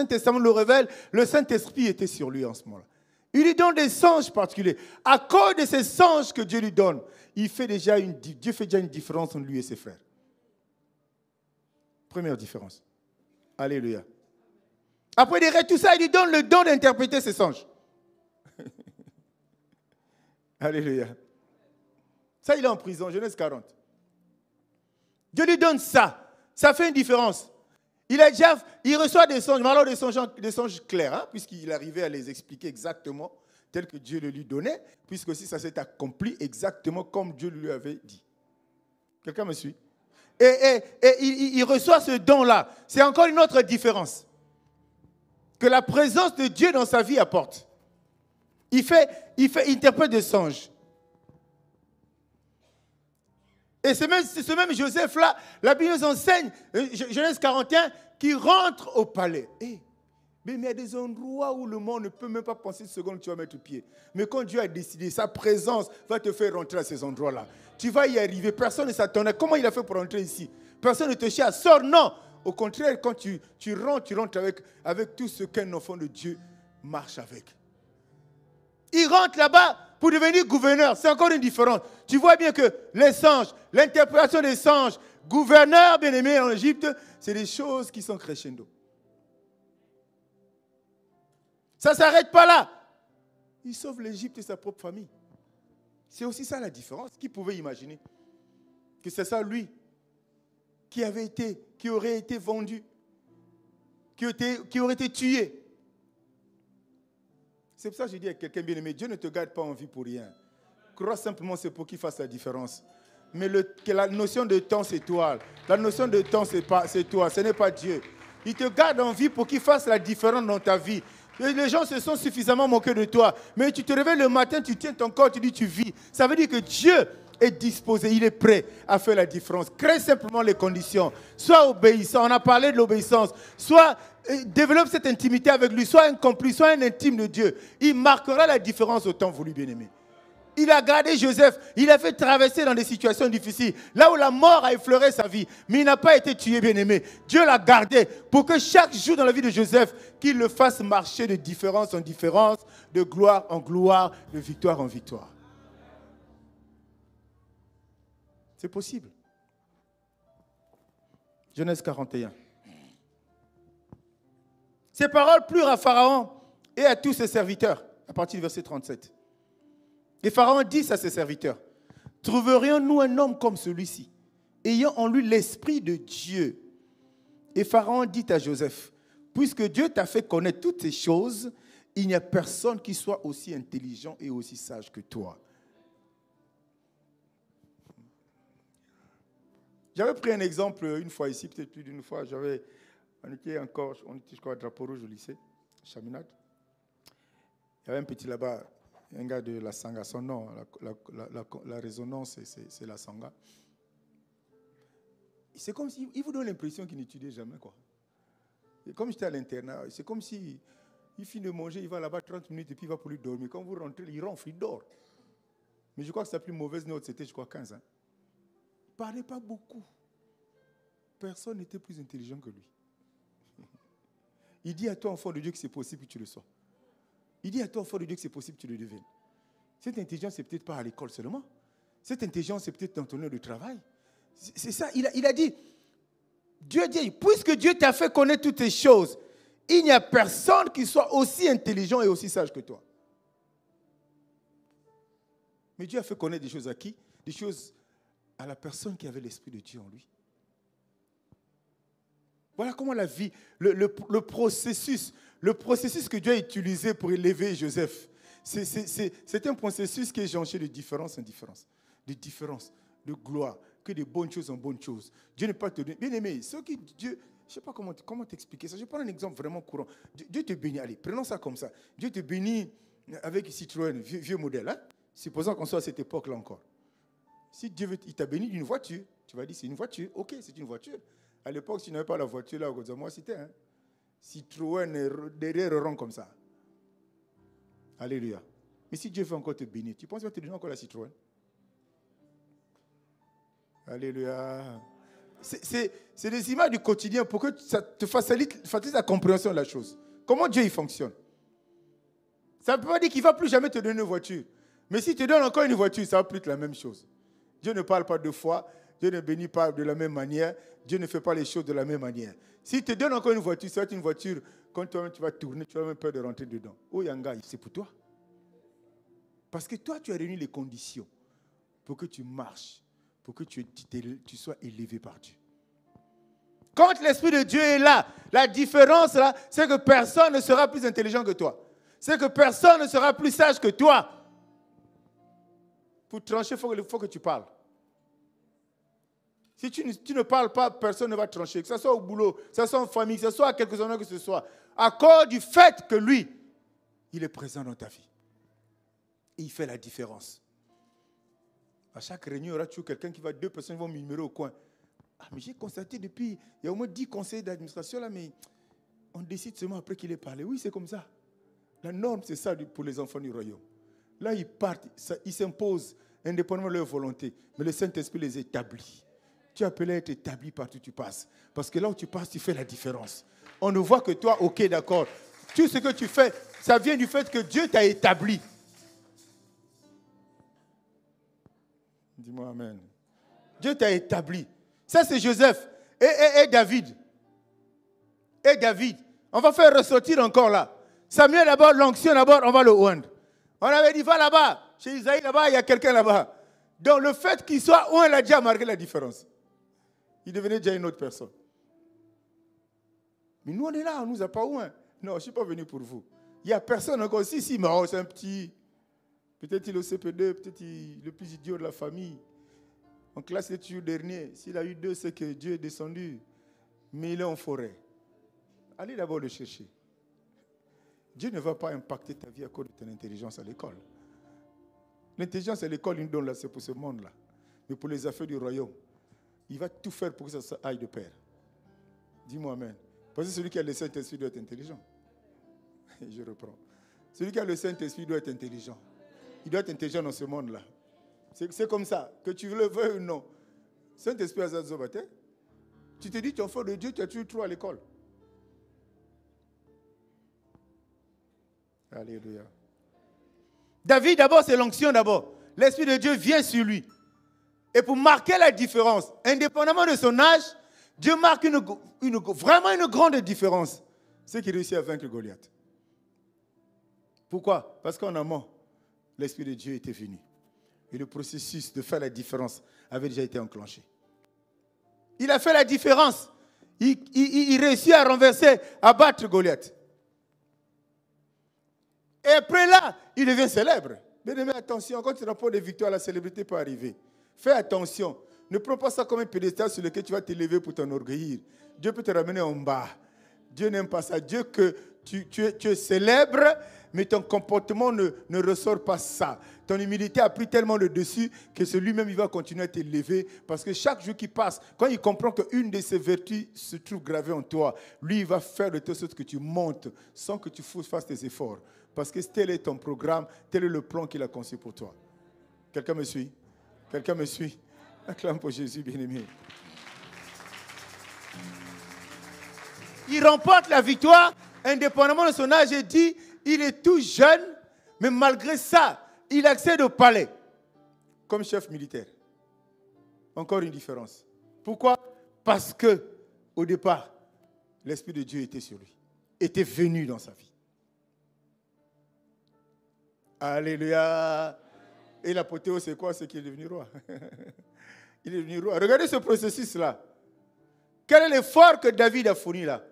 Testament le révèle, le Saint-Esprit était sur lui en ce moment-là. Il lui donne des songes particuliers. À cause de ces songes que Dieu lui donne, Dieu fait déjà une différence entre lui et ses frères. Première différence. Alléluia. Après derrière tout ça, il lui donne le don d'interpréter ses songes. Alléluia. Ça, il est en prison, Genèse 40. Dieu lui donne ça. Ça fait une différence. Il reçoit des songes, mais alors des songes clairs, hein, puisqu'il arrivait à les expliquer exactement tel que Dieu le lui donnait, puisque aussi ça s'est accompli exactement comme Dieu lui avait dit. Quelqu'un me suit? Et il reçoit ce don-là. C'est encore une autre différence que la présence de Dieu dans sa vie apporte. Il interprète des songes. Et ce même Joseph-là, la Bible nous enseigne, Genèse 41, qui rentre au palais. Mais il y a des endroits où le monde ne peut même pas penser une seconde que tu vas mettre pied. Mais quand Dieu a décidé, sa présence va te faire rentrer à ces endroits-là. Tu vas y arriver. Personne ne s'attendait. Comment il a fait pour rentrer ici? Personne ne te cherche. Sors, non. Au contraire, quand tu rentres avec tout ce qu'un enfant de Dieu marche avec. Il rentre là-bas pour devenir gouverneur. C'est encore une différence. Tu vois bien que les songes, l'interprétation des songes, gouverneur bien-aimé en Égypte, c'est des choses qui sont crescendo. Ça ne s'arrête pas là. Il sauve l'Égypte et sa propre famille. C'est aussi ça la différence. Qui pouvait imaginer que c'est ça lui qui aurait été vendu, qui aurait été tué. C'est pour ça que je dis à quelqu'un bien-aimé, Dieu ne te garde pas en vie pour rien. Crois simplement c'est pour qu'il fasse la différence. Mais que la notion de temps, c'est toi. La notion de temps, c'est toi. Ce n'est pas Dieu. Il te garde en vie pour qu'il fasse la différence dans ta vie. Et les gens se sont suffisamment moqués de toi. Mais tu te réveilles le matin, tu tiens ton corps, tu dis tu vis. Ça veut dire que Dieu est disposé, il est prêt à faire la différence. Crée simplement les conditions. Sois obéissant, on a parlé de l'obéissance. Soit développe cette intimité avec lui, soit un complice, soit un intime de Dieu. Il marquera la différence au temps voulu, bien-aimé. Il a gardé Joseph, il a fait traverser dans des situations difficiles, là où la mort a effleuré sa vie, mais il n'a pas été tué, bien-aimé. Dieu l'a gardé pour que chaque jour dans la vie de Joseph, qu'il le fasse marcher de différence en différence, de gloire en gloire, de victoire en victoire. C'est possible. Genèse 41. Ces paroles plurent à Pharaon et à tous ses serviteurs, à partir du verset 37. Et Pharaon dit à ses serviteurs, « Trouverions-nous un homme comme celui-ci, ayant en lui l'esprit de Dieu ?» Et Pharaon dit à Joseph, « Puisque Dieu t'a fait connaître toutes ces choses Il n'y a personne qui soit aussi intelligent et aussi sage que toi. J'avais pris un exemple une fois ici, peut-être plus d'une fois. On était, je crois, à Drapeau Rouge au lycée, Chaminade. Il y avait un petit là-bas, un gars de la Sangha. Son nom, la résonance, c'est la Sangha. C'est comme s'il vous donne l'impression qu'il n'étudie jamais, quoi. Et comme j'étais à l'internat, c'est comme si il finit de manger, il va là-bas 30 minutes et puis il va pour lui dormir. Quand vous rentrez, il ronfle, il dort. Mais je crois que sa plus mauvaise note, c'était, je crois, 15 ans. Il ne parlait pas beaucoup. Personne n'était plus intelligent que lui. Il dit à toi, enfant de Dieu, que c'est possible que tu le sois. Il dit à toi, enfant de Dieu, que c'est possible que tu le deviennes. Cette intelligence, c'est peut-être pas à l'école seulement. Cette intelligence, c'est peut-être dans ton lieu de travail. C'est ça, il a dit, Dieu dit, puisque Dieu t'a fait connaître toutes ces choses, il n'y a personne qui soit aussi intelligent et aussi sage que toi. Mais Dieu a fait connaître des choses à qui? Des choses à la personne qui avait l'Esprit de Dieu en lui. Voilà comment la vie, le processus que Dieu a utilisé pour élever Joseph, c'est un processus qui est jonché de différence en différence, de gloire, que de bonnes choses en bonnes choses. Dieu n'est pas te donné. Bien aimé, ceux qui Dieu, je ne sais pas comment t'expliquer ça. Je vais prendre un exemple vraiment courant. Dieu te bénit, allez, prenons ça comme ça. Dieu te bénit avec Citroën, vieux modèle. Hein? Supposons qu'on soit à cette époque-là encore. Si Dieu il t'a béni d'une voiture, tu vas dire c'est une voiture. Ok, c'est une voiture. À l'époque, si tu n'avais pas la voiture là, moi c'était hein? Citroën derrière rond comme ça. Alléluia. Mais si Dieu veut encore te bénir, tu penses qu'il va te donner encore la Citroën? Alléluia. C'est des images du quotidien pour que ça te facilite la compréhension de la chose. Comment Dieu il fonctionne. Ça ne veut pas dire qu'il ne va plus jamais te donner une voiture. Mais s'il te donne encore une voiture, ça va plus être la même chose. Dieu ne parle pas deux fois. Dieu ne bénit pas de la même manière. Dieu ne fait pas les choses de la même manière. S'il te donne encore une voiture, ça va être une voiture, quand toi-même tu vas tourner, tu vas même peur de rentrer dedans. Oh Yanga, c'est pour toi. Parce que toi, tu as réuni les conditions pour que tu marches, pour que tu sois élevé par Dieu. Quand l'Esprit de Dieu est là, la différence là, c'est que personne ne sera plus intelligent que toi. C'est que personne ne sera plus sage que toi. Pour trancher, il faut que tu parles. Si tu ne parles pas, personne ne va trancher. Que ce soit au boulot, que ce soit en famille, que ce soit à quelques endroits que ce soit. À cause du fait que lui, il est présent dans ta vie. Et il fait la différence. À chaque réunion, il y aura toujours quelqu'un qui va, 2 personnes vont murmurer au coin. Ah, mais j'ai constaté depuis, il y a au moins 10 conseillers d'administration là, mais on décide seulement après qu'il ait parlé. Oui, c'est comme ça. La norme, c'est ça pour les enfants du royaume. Là, ils partent, ils s'imposent indépendamment de leur volonté. Mais le Saint-Esprit les établit. Tu es appelé à être établi partout où tu passes. Parce que là où tu passes, tu fais la différence. On ne voit que toi, ok, d'accord. Tout ce que tu fais, ça vient du fait que Dieu t'a établi. Dis-moi amen. Dieu t'a établi. Ça, c'est Joseph et David. Et David. On va faire ressortir encore là. Samuel d'abord, l'onction d'abord, on va le oindre. On avait dit, va là-bas. Chez Isaïe, là-bas, il y a quelqu'un là-bas. Donc le fait qu'il soit oint, il a déjà marqué la différence. Il devenait déjà une autre personne. Mais nous, on est là, on ne nous a pas oint. Non, je ne suis pas venu pour vous. Il n'y a personne encore. Si, mais c'est un petit. Peut-être il est au CP2, peut-être il est le plus idiot de la famille. En classe, il est toujours dernier. S'il a eu 2, c'est que Dieu est descendu. Mais il est en forêt. Allez d'abord le chercher. Dieu ne va pas impacter ta vie à cause de ton intelligence à l'école. L'intelligence à l'école, il nous donne là, c'est pour ce monde-là. Mais pour les affaires du royaume, il va tout faire pour que ça aille de pair. Dis-moi amen. Parce que celui qui a le Saint-Esprit doit être intelligent. Je reprends. Celui qui a le Saint-Esprit doit être intelligent. Il doit être intelligent dans ce monde-là. C'est comme ça, que tu le veuilles ou non. Saint-Esprit a Zazobaté. Tu te dis, tu es enfant de Dieu, tu as toujours trop à l'école. Alléluia. David, d'abord, c'est l'onction d'abord. L'Esprit de Dieu vient sur lui. Et pour marquer la différence, indépendamment de son âge, Dieu marque vraiment une grande différence. C'est qu'il réussit à vaincre Goliath. Pourquoi? Parce qu'en amont, l'Esprit de Dieu était venu. Et le processus de faire la différence avait déjà été enclenché. Il a fait la différence. Il réussit à renverser, à battre Goliath. Et après là, il devient célèbre. Bien-aimé, attention, quand tu remportes des victoires, la célébrité peut arriver. Fais attention. Ne prends pas ça comme un pédestal sur lequel tu vas t'élever pour t'enorgueillir. Dieu peut te ramener en bas. Dieu n'aime pas ça. Dieu que tu es célèbre, mais ton comportement ne ressort pas ça. Ton humilité a pris tellement le dessus que c'est lui-même, il va continuer à t'élever. Parce que chaque jour qui passe, quand il comprend qu'une de ses vertus se trouve gravée en toi, lui, il va faire de telle sorte que tu montes sans que tu fasses tes efforts. Parce que tel est ton programme, tel est le plan qu'il a conçu pour toi. Quelqu'un me suit? Quelqu'un me suit? Acclame pour Jésus, bien-aimé. Il remporte la victoire, indépendamment de son âge, et dit, il est tout jeune, mais malgré ça, il accède au palais comme chef militaire. Encore une différence. Pourquoi? Parce que, au départ, l'Esprit de Dieu était sur lui, était venu dans sa vie. Alléluia. Et l'apothéose, c'est quoi? C'est qu'il est devenu roi. Il est devenu roi. Regardez ce processus-là. Quel est l'effort que David a fourni là?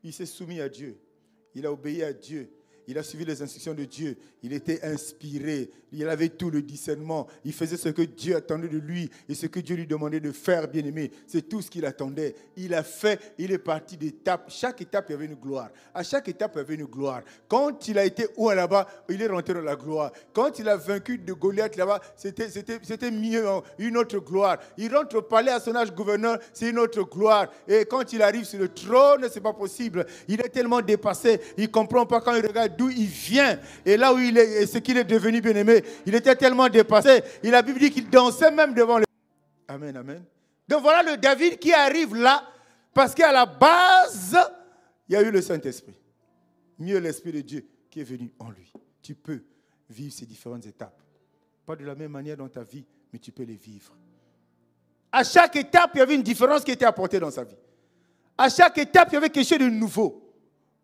Il s'est soumis à Dieu. Il a obéi à Dieu. Il a suivi les instructions de Dieu. Il était inspiré. Il avait tout le discernement. Il faisait ce que Dieu attendait de lui et ce que Dieu lui demandait de faire, bien-aimé. C'est tout ce qu'il attendait. Il a fait. Il est parti d'étape. Chaque étape, il y avait une gloire. À chaque étape, il y avait une gloire. Quand il a été où là-bas, il est rentré dans la gloire. Quand il a vaincu de Goliath là-bas, c'était mieux, une autre gloire. Il rentre au palais à son âge gouverneur, c'est une autre gloire. Et quand il arrive sur le trône, c'est pas possible. Il est tellement dépassé. Il ne comprend pas quand il regarde d'où il vient et là où il est et ce qu'il est devenu, bien-aimé. Il était tellement dépassé. Et la Bible dit qu'il dansait même devant le... Amen, amen. Donc voilà le David qui arrive là parce qu'à la base, il y a eu le Saint-Esprit. Mieux l'Esprit de Dieu qui est venu en lui. Tu peux vivre ces différentes étapes. Pas de la même manière dans ta vie, mais tu peux les vivre. À chaque étape, il y avait une différence qui était apportée dans sa vie. À chaque étape, il y avait quelque chose de nouveau.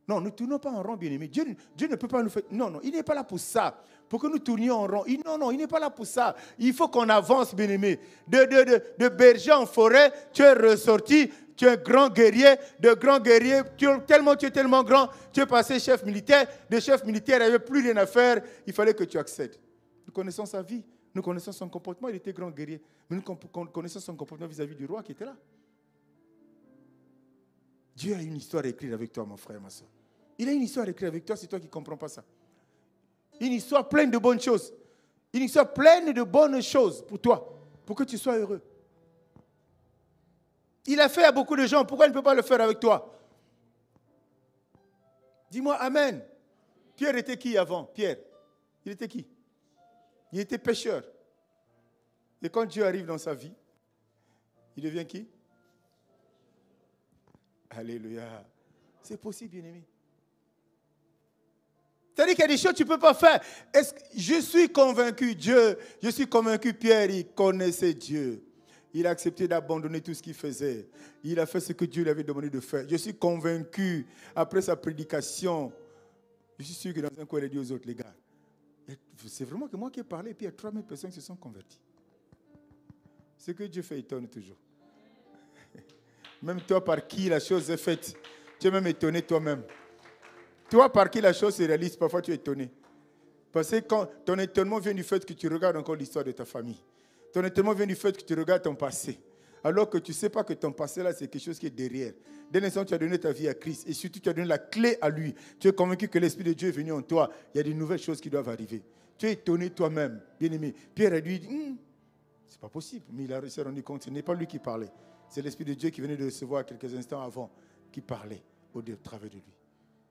Non, ne tournons pas en rond, bien-aimés. Dieu ne peut pas nous faire... Non, il n'est pas là pour ça. Pour que nous tournions en rond. Non, il n'est pas là pour ça. Il faut qu'on avance, bien-aimés. De berger en forêt, tu es ressorti, tu es un grand guerrier. De grand guerrier, tu es tellement grand, tu es passé chef militaire. De chef militaire, il n'y avait plus rien à faire. Il fallait que tu accèdes. Nous connaissons sa vie. Nous connaissons son comportement. Il était grand guerrier. Mais nous connaissons son comportement vis-à-vis du roi qui était là. Dieu a une histoire à écrire avec toi, mon frère, ma soeur. Il a une histoire à écrire avec toi, c'est toi qui ne comprends pas ça. Une histoire pleine de bonnes choses. Une histoire pleine de bonnes choses pour toi, pour que tu sois heureux. Il a fait à beaucoup de gens, pourquoi il ne peut pas le faire avec toi? Dis-moi Amen. Pierre était qui avant? Pierre, il était qui? Il était pécheur. Et quand Dieu arrive dans sa vie, il devient qui? Alléluia. C'est possible, bien-aimé. C'est-à-dire qu'il y a des choses que tu ne peux pas faire. Je suis convaincu, Pierre, il connaissait Dieu. Il a accepté d'abandonner tout ce qu'il faisait. Il a fait ce que Dieu lui avait demandé de faire. Je suis convaincu, après sa prédication, je suis sûr que dans un coin, il a dit aux autres, les gars, c'est vraiment que moi qui ai parlé, et puis il y a 3000 personnes qui se sont converties. Ce que Dieu fait étonne toujours. Même toi, par qui la chose est faite, tu es même étonné toi-même. Toi, par qui la chose se réalise, parfois tu es étonné. Parce que quand ton étonnement vient du fait que tu regardes encore l'histoire de ta famille. Ton étonnement vient du fait que tu regardes ton passé. Alors que tu ne sais pas que ton passé, là, c'est quelque chose qui est derrière. Dès l'instant, tu as donné ta vie à Christ. Et surtout, tu as donné la clé à lui. Tu es convaincu que l'Esprit de Dieu est venu en toi. Il y a de nouvelles choses qui doivent arriver. Tu es étonné toi-même, bien-aimé. Pierre a dit, c'est pas possible. Mais il a réussi à rendre compte. Ce n'est pas lui qui parlait. C'est l'Esprit de Dieu qui venait de recevoir quelques instants avant, qui parlait au travers de lui.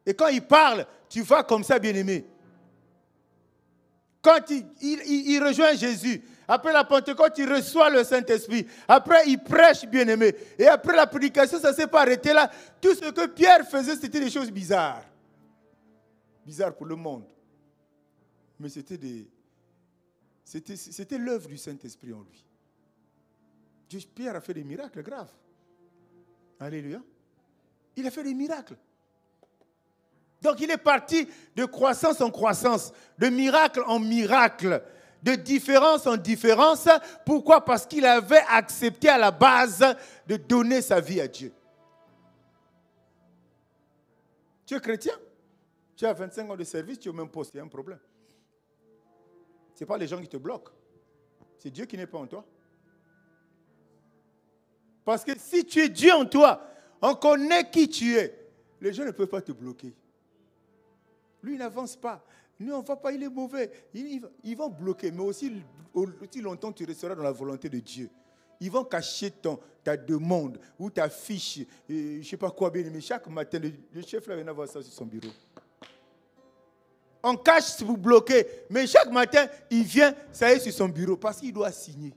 Et quand il parle, tu vas comme ça, bien-aimé. Quand il rejoint Jésus, après la Pentecôte, il reçoit le Saint-Esprit. Après, il prêche, bien-aimé. Et après la prédication, ça ne s'est pas arrêté là. Tout ce que Pierre faisait, c'était des choses bizarres. Bizarres pour le monde. Mais c'était l'œuvre du Saint-Esprit en lui. Pierre a fait des miracles graves. Alléluia. Il a fait des miracles. Donc il est parti de croissance en croissance, de miracle en miracle, de différence en différence. Pourquoi? Parce qu'il avait accepté à la base de donner sa vie à Dieu. Tu es chrétien? Tu as 25 ans de service, tu es au même poste, il y a un problème. Ce n'est pas les gens qui te bloquent. C'est Dieu qui n'est pas en toi. Parce que si tu es Dieu en toi, on connaît qui tu es. Les gens ne peuvent pas te bloquer. Lui, il n'avance pas. Lui, on ne va pas, il est mauvais. Ils vont bloquer, mais aussi longtemps tu resteras dans la volonté de Dieu. Ils vont cacher ta demande ou ta fiche, je ne sais pas quoi, bien, mais chaque matin, le chef là vient voir ça sur son bureau. On cache si vous bloquez, mais chaque matin, il vient, ça y est, sur son bureau, parce qu'il doit signer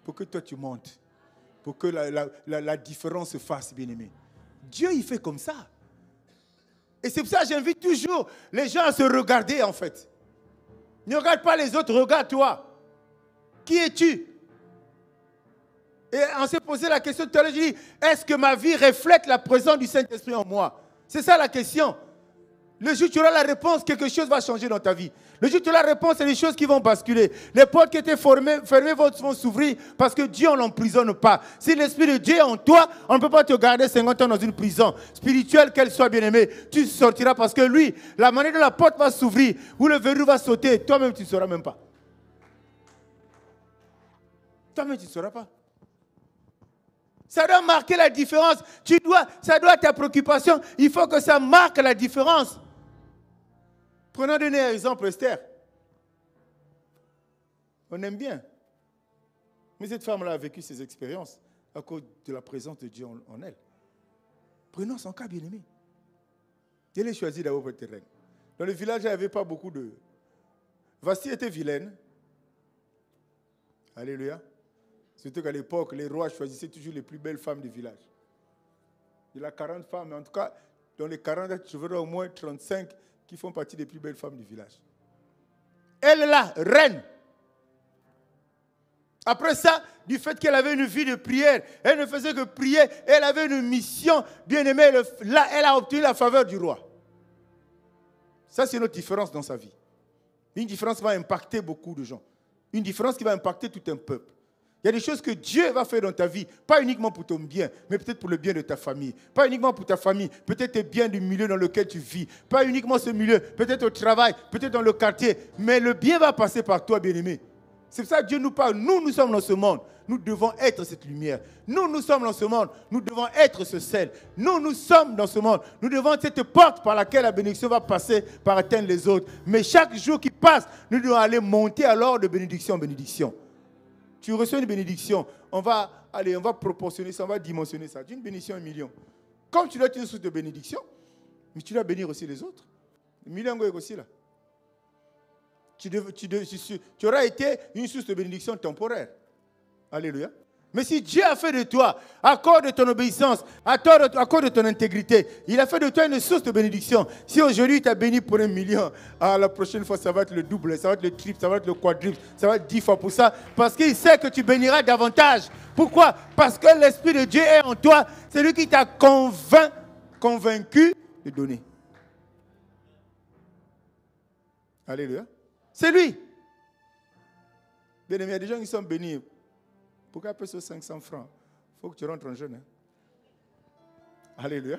pour que toi tu montes, pour que la différence se fasse, bien-aimé. Dieu, il fait comme ça. Et c'est pour ça que j'invite toujours les gens à se regarder, en fait. Ne regarde pas les autres, regarde toi. Qui es-tu? Et on s'est posé la question tout à l'heure, je dis, est-ce que ma vie reflète la présence du Saint-Esprit en moi? C'est ça la question. Le jour où tu auras la réponse, quelque chose va changer dans ta vie. Le jour où tu auras la réponse, c'est des choses qui vont basculer. Les portes qui étaient fermées vont s'ouvrir parce que Dieu, on ne l'emprisonne pas. Si l'Esprit de Dieu est en toi, on ne peut pas te garder 50 ans dans une prison spirituelle, qu'elle soit bien-aimée. Tu sortiras parce que lui, la manière dont la porte va s'ouvrir, où le verrou va sauter, toi-même, tu ne sauras même pas. Toi-même, tu ne sauras pas. Ça doit marquer la différence. Ça doit être ta préoccupation. Il faut que ça marque la différence. Prenons un exemple, Esther. On aime bien. Mais cette femme-là a vécu ses expériences à cause de la présence de Dieu en elle. Prenons son cas, bien-aimé. Elle a choisi d'abord pour être reine. Dans le village, il n'y avait pas beaucoup de... Vasti était vilaine. Alléluia. Surtout qu'à l'époque, les rois choisissaient toujours les plus belles femmes du village. Il y a 40 femmes, mais en tout cas, dans les 40, je verrai au moins 35 qui font partie des plus belles femmes du village. Elle est là, reine. Après ça, du fait qu'elle avait une vie de prière, elle ne faisait que prier, elle avait une mission bien aimée. Là, elle a obtenu la faveur du roi. Ça, c'est notre différence dans sa vie. Une différence qui va impacter beaucoup de gens. Une différence qui va impacter tout un peuple. Il y a des choses que Dieu va faire dans ta vie, pas uniquement pour ton bien, mais peut-être pour le bien de ta famille. Pas uniquement pour ta famille, peut-être le bien du milieu dans lequel tu vis. Pas uniquement ce milieu, peut-être au travail, peut-être dans le quartier. Mais le bien va passer par toi, bien-aimé. C'est pour ça que Dieu nous parle. Nous sommes dans ce monde. Nous devons être cette lumière. Nous sommes dans ce monde. Nous devons être ce sel. Nous sommes dans ce monde. Nous devons être cette porte par laquelle la bénédiction va passer, par atteindre les autres. Mais chaque jour qui passe, nous devons aller monter alors de bénédiction en bénédiction. Tu reçois une bénédiction, on va proportionner ça, on va dimensionner ça. D'une bénédiction à 1 million. Comme tu dois être une source de bénédiction, mais tu dois bénir aussi les autres. Le million est aussi là. Tu auras été une source de bénédiction temporaire. Alléluia. Mais si Dieu a fait de toi, à cause de ton obéissance, à cause de ton intégrité, il a fait de toi une source de bénédiction. Si aujourd'hui il t'a béni pour 1 million, la prochaine fois ça va être le double, ça va être le triple, ça va être le quadruple, ça va être 10 fois pour ça. Parce qu'il sait que tu béniras davantage. Pourquoi? Parce que l'Esprit de Dieu est en toi. C'est lui qui t'a convaincu de donner. Alléluia. C'est lui. Bien aimé, il y a des gens qui sont bénis. Pourquoi après ce 500 francs? Il faut que tu rentres en jeûne. Alléluia.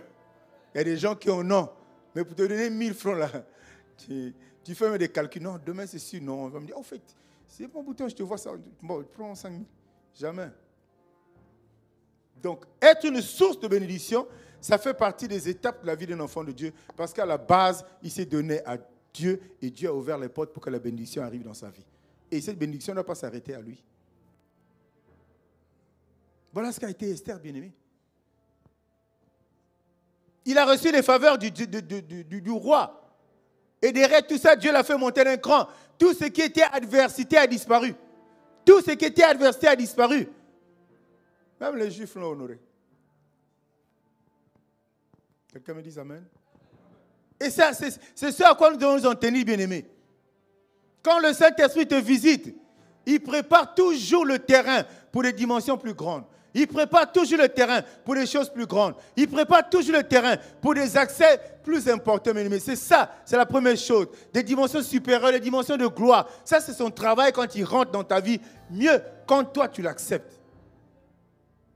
Il y a des gens qui ont non. Mais pour te donner 1000 francs là, tu fais même des calculs. Non, demain c'est sûr. Non, on va me dire, en fait, c'est bon bouton, je te vois ça. Bon, prends 5 000. Jamais. Donc, être une source de bénédiction, ça fait partie des étapes de la vie d'un enfant de Dieu. Parce qu'à la base, il s'est donné à Dieu et Dieu a ouvert les portes pour que la bénédiction arrive dans sa vie. Et cette bénédiction ne doit pas s'arrêter à lui. Voilà ce qu'a été Esther, bien-aimé. Il a reçu les faveurs du roi. Et derrière tout ça, Dieu l'a fait monter d'un cran. Tout ce qui était adversité a disparu. Tout ce qui était adversité a disparu. Même les Juifs l'ont honoré. Quelqu'un me dit Amen? Et ça, c'est ce à quoi nous devons nous en tenir, bien-aimés. Quand le Saint-Esprit te visite, il prépare toujours le terrain pour des dimensions plus grandes. Il prépare toujours le terrain pour des choses plus grandes. Il prépare toujours le terrain pour des accès plus importants. Mais c'est ça, c'est la première chose. Des dimensions supérieures, des dimensions de gloire. Ça, c'est son travail quand il rentre dans ta vie. Mieux quand toi, tu l'acceptes.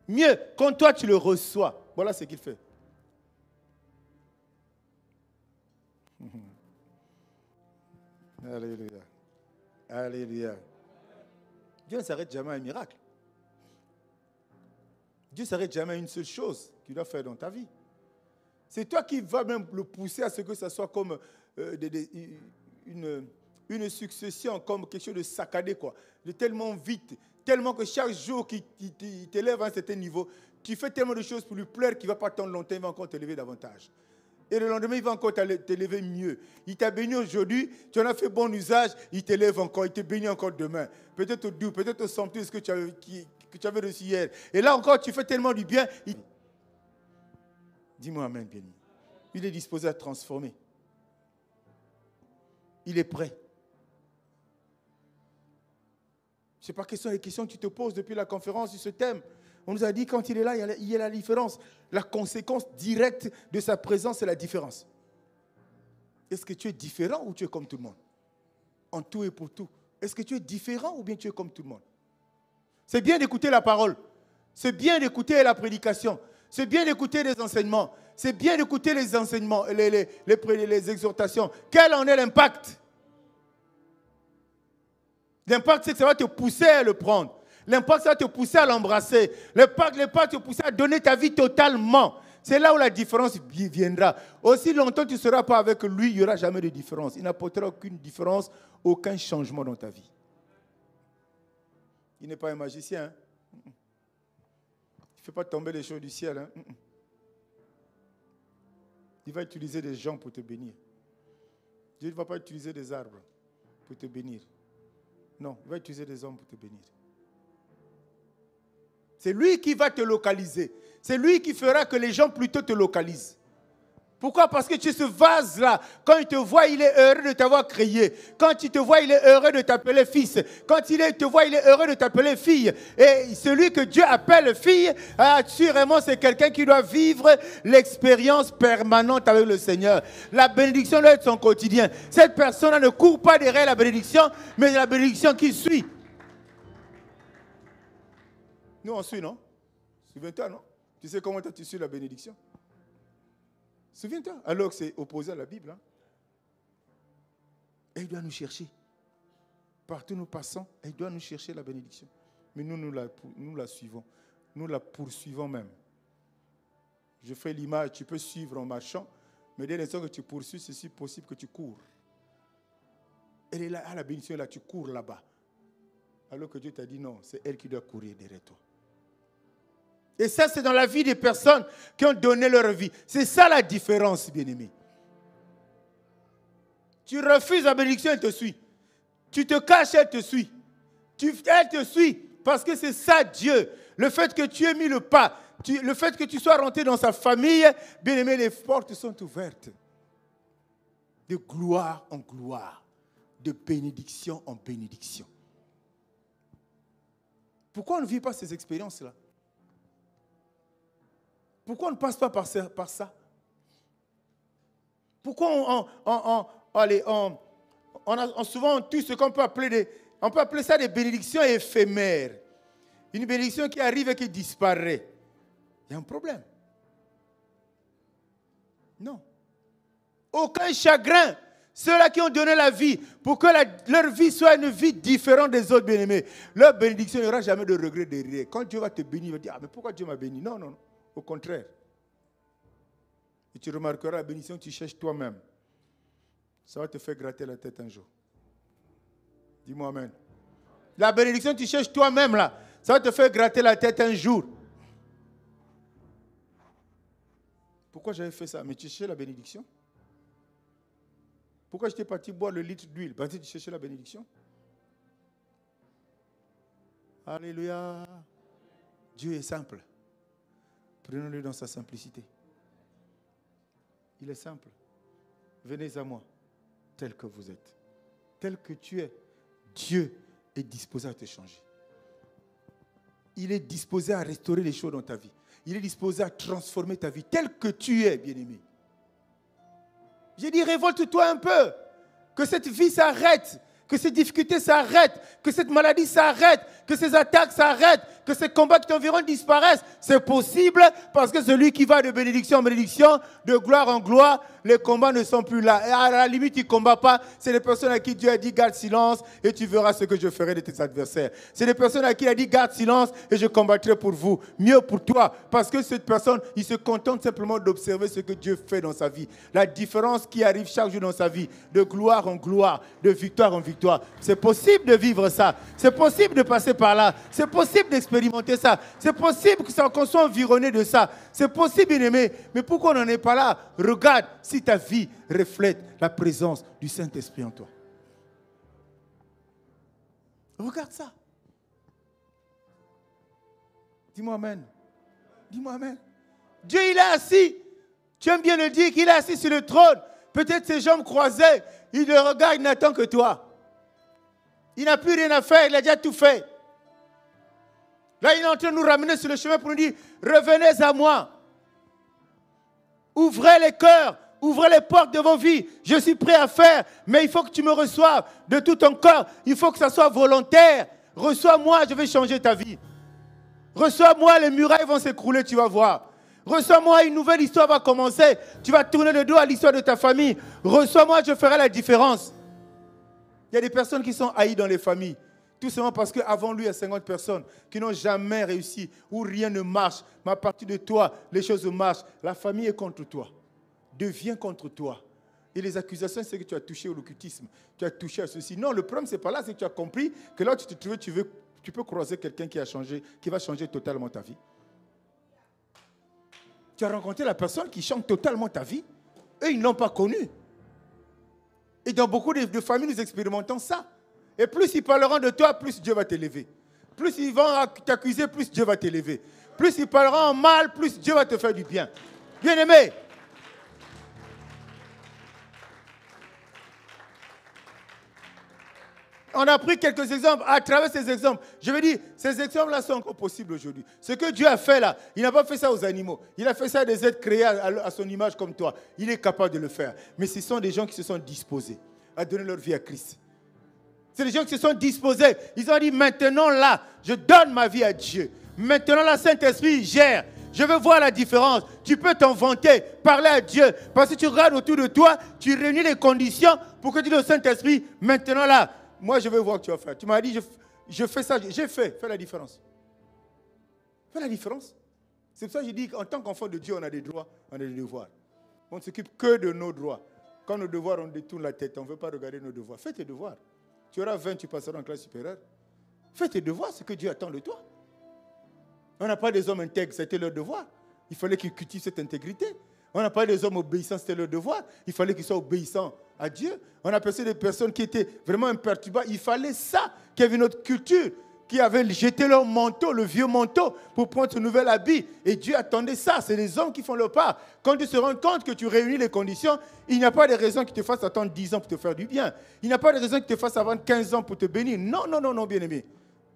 Mieux quand toi, tu le reçois. Voilà ce qu'il fait. Alléluia. Alléluia. Dieu ne s'arrête jamais à un miracle. Dieu ne s'arrête jamais à une seule chose qu'il doit faire dans ta vie. C'est toi qui vas même le pousser à ce que ça soit comme une succession, comme quelque chose de saccadé, quoi. De tellement vite, tellement que chaque jour qu'il t'élève à un certain niveau, tu fais tellement de choses pour lui plaire qu'il ne va pas attendre longtemps, il va encore t'élever davantage. Et le lendemain, il va encore t'élever mieux. Il t'a béni aujourd'hui, tu en as fait bon usage, il t'élève encore, il te bénit encore demain. Peut-être au doux, peut-être au somptueux que tu avais reçu hier. Et là encore, tu fais tellement du bien. Dis-moi amen, bien-aimé. Il est disposé à transformer. Il est prêt. Je ne sais pas quelles sont les questions que tu te poses depuis la conférence sur ce thème. On nous a dit quand il est là, il y a la différence. La conséquence directe de sa présence, c'est la différence. Est-ce que tu es différent ou tu es comme tout le monde? En tout et pour tout. Est-ce que tu es différent ou bien tu es comme tout le monde? C'est bien d'écouter la parole. C'est bien d'écouter la prédication. C'est bien d'écouter les enseignements. C'est bien d'écouter les enseignements, les exhortations. Quel en est l'impact? L'impact, c'est que ça va te pousser à le prendre. L'impact, ça va te pousser à l'embrasser. L'impact va te pousser à donner ta vie totalement. C'est là où la différence viendra. Aussi longtemps que tu ne seras pas avec lui, il n'y aura jamais de différence. Il n'apportera aucune différence, aucun changement dans ta vie. Il n'est pas un magicien. Hein? Il ne fait pas tomber les choses du ciel. Hein? Il va utiliser des gens pour te bénir. Dieu ne va pas utiliser des arbres pour te bénir. Non, il va utiliser des hommes pour te bénir. C'est lui qui va te localiser. C'est lui qui fera que les gens plutôt te localisent. Pourquoi? Parce que tu es ce vase-là. Quand il te voit, il est heureux de t'avoir créé. Quand il te voit, il est heureux de t'appeler fils. Quand il te voit, il est heureux de t'appeler fille. Et celui que Dieu appelle fille, assurément, c'est quelqu'un qui doit vivre l'expérience permanente avec le Seigneur. La bénédiction doit être son quotidien. Cette personne ne court pas derrière la bénédiction, mais la bénédiction qui suit. Nous, on suit, non? Souviens-toi, non? Tu sais comment tu suis la bénédiction? Souviens-toi, alors que c'est opposé à la Bible. Hein? Et il doit nous chercher. Partout où nous passons, il doit nous chercher la bénédiction. Mais nous la suivons. Nous la poursuivons même. Je fais l'image, tu peux suivre en marchant, mais dès l'instant que tu poursuis, c'est si possible que tu cours. Elle est là, la bénédiction est là, tu cours là-bas. Alors que Dieu t'a dit non, c'est elle qui doit courir derrière toi. Et ça, c'est dans la vie des personnes qui ont donné leur vie. C'est ça la différence, bien-aimé. Tu refuses la bénédiction, elle te suit. Tu te caches, elle te suit. Elle te suit parce que c'est ça Dieu. Le fait que tu aies mis le pas, le fait que tu sois rentré dans sa famille, bien-aimé, les portes sont ouvertes. De gloire en gloire, de bénédiction en bénédiction. Pourquoi on ne vit pas ces expériences-là? Pourquoi on ne passe pas par ça? Pourquoi on a souvent tout ce qu'on peut appeler on peut appeler ça des bénédictions éphémères. Une bénédiction qui arrive et qui disparaît. Il y a un problème. Non. Aucun chagrin. Ceux-là qui ont donné la vie pour que leur vie soit une vie différente des autres bien-aimés. Leur bénédiction, il n'y aura jamais de regret derrière. Quand Dieu va te bénir, il va dire, ah, mais pourquoi Dieu m'a béni? Non, non, non. Au contraire. Et tu remarqueras la bénédiction que tu cherches toi-même. Ça va te faire gratter la tête un jour. Dis-moi amen. La bénédiction que tu cherches toi-même, là, ça va te faire gratter la tête un jour. Pourquoi j'avais fait ça? Mais tu cherchais la bénédiction? Pourquoi j'étais parti boire le litre d'huile? Parce que tu cherchais la bénédiction? Alléluia. Dieu est simple. Prenons-le dans sa simplicité. Il est simple. Venez à moi, tel que vous êtes. Tel que tu es, Dieu est disposé à te changer. Il est disposé à restaurer les choses dans ta vie. Il est disposé à transformer ta vie, tel que tu es, bien-aimé. J'ai dit, révolte-toi un peu. Que cette vie s'arrête. Que ces difficultés s'arrêtent. Que cette maladie s'arrête. Que ces attaques s'arrêtent. Que ces combats qui t'environnent disparaissent. C'est possible parce que celui qui va de bénédiction en bénédiction, de gloire en gloire, les combats ne sont plus là. Et à la limite, ils ne combattent pas. C'est les personnes à qui Dieu a dit garde silence et tu verras ce que je ferai de tes adversaires. C'est les personnes à qui il a dit garde silence et je combattrai pour vous. Mieux pour toi. Parce que cette personne, il se contente simplement d'observer ce que Dieu fait dans sa vie. La différence qui arrive chaque jour dans sa vie, de gloire en gloire, de victoire en victoire. C'est possible de vivre ça. C'est possible de passer par là. C'est possible d'expérimenter ça. C'est possible qu'on soit environné de ça. C'est possible, bien-aimé. Mais pourquoi on n'en est pas là? Regarde si ta vie reflète la présence du Saint-Esprit en toi. Regarde ça. Dis-moi amen. Dis-moi amen. Dieu, il est assis. Tu aimes bien le dire qu'il est assis sur le trône. Peut-être ses jambes croisées. Il le regarde, il n'attend que toi. Il n'a plus rien à faire, il a déjà tout fait. Là, il est en train de nous ramener sur le chemin pour nous dire, revenez à moi. Ouvrez les cœurs, ouvrez les portes de vos vies. Je suis prêt à faire, mais il faut que tu me reçoives de tout ton corps. Il faut que ça soit volontaire. Reçois-moi, je vais changer ta vie. Reçois-moi, les murailles vont s'écrouler, tu vas voir. Reçois-moi, une nouvelle histoire va commencer. Tu vas tourner le dos à l'histoire de ta famille. Reçois-moi, je ferai la différence. Il y a des personnes qui sont haïes dans les familles. Tout simplement parce qu'avant lui, il y a 50 personnes qui n'ont jamais réussi, où rien ne marche. Mais à partir de toi, les choses marchent. La famille est contre toi, devient contre toi. Et les accusations, c'est que tu as touché au l'occultisme, tu as touché à ceci. Non, le problème, ce n'est pas là, c'est que tu as compris que là où tu te trouves, tu peux croiser quelqu'un qui va changer totalement ta vie. Tu as rencontré la personne qui change totalement ta vie. Eux, ils ne l'ont pas connue. Et dans beaucoup de familles, nous expérimentons ça. Et plus ils parleront de toi, plus Dieu va t'élever. Plus ils vont t'accuser, plus Dieu va t'élever. Plus ils parleront en mal, plus Dieu va te faire du bien. Bien-aimé. On a pris quelques exemples. À travers ces exemples, je veux dire, ces exemples-là sont encore possibles aujourd'hui. Ce que Dieu a fait là, il n'a pas fait ça aux animaux. Il a fait ça à des êtres créés à son image comme toi. Il est capable de le faire. Mais ce sont des gens qui se sont disposés à donner leur vie à Christ. C'est des gens qui se sont disposés. Ils ont dit, maintenant là, je donne ma vie à Dieu. Maintenant là, Saint-Esprit gère. Je veux voir la différence. Tu peux t'en vanter, parler à Dieu. Parce que tu regardes autour de toi, tu réunis les conditions pour que tu dises au Saint-Esprit, maintenant là, moi je veux voir ce que tu vas faire. Tu m'as dit, je fais ça, j'ai fait. Fais la différence. Fais la différence. C'est pour ça que je dis qu'en tant qu'enfant de Dieu, on a des droits, on a des devoirs. On ne s'occupe que de nos droits. Quand nos devoirs, on détourne la tête. On ne veut pas regarder nos devoirs. Fais tes devoirs. Tu auras 20, tu passeras en classe supérieure. Fais tes devoirs, c'est ce que Dieu attend de toi. On n'a pas des hommes intègres, c'était leur devoir. Il fallait qu'ils cultivent cette intégrité. On n'a pas des hommes obéissants, c'était leur devoir. Il fallait qu'ils soient obéissants à Dieu. On a perçu des personnes qui étaient vraiment imperturbables. Il fallait ça, qu'il y avait notre culture, qui avaient jeté leur manteau, le vieux manteau, pour prendre ce nouvel habit. Et Dieu attendait ça. C'est les hommes qui font leur part. Quand tu te rends compte que tu réunis les conditions, il n'y a pas de raison qui te fasse attendre 10 ans pour te faire du bien. Il n'y a pas de raison qui te fasse attendre 15 ans pour te bénir. Non, non, non, non, bien-aimé.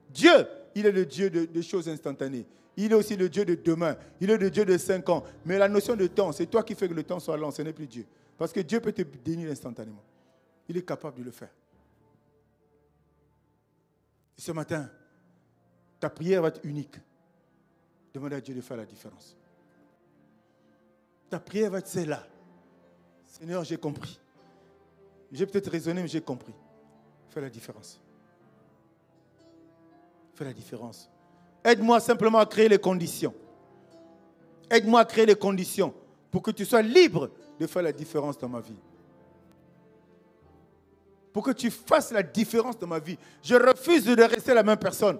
Dieu, il est le Dieu de choses instantanées. Il est aussi le Dieu de demain. Il est le Dieu de 5 ans. Mais la notion de temps, c'est toi qui fais que le temps soit lent. Ce n'est plus Dieu. Parce que Dieu peut te bénir instantanément. Il est capable de le faire. Et ce matin, ta prière va être unique. Demande à Dieu de faire la différence. Ta prière va être celle-là. Seigneur, j'ai compris. J'ai peut-être raisonné, mais j'ai compris. Fais la différence. Fais la différence. Aide-moi simplement à créer les conditions. Aide-moi à créer les conditions pour que tu sois libre de faire la différence dans ma vie. Pour que tu fasses la différence dans ma vie. Je refuse de rester la même personne.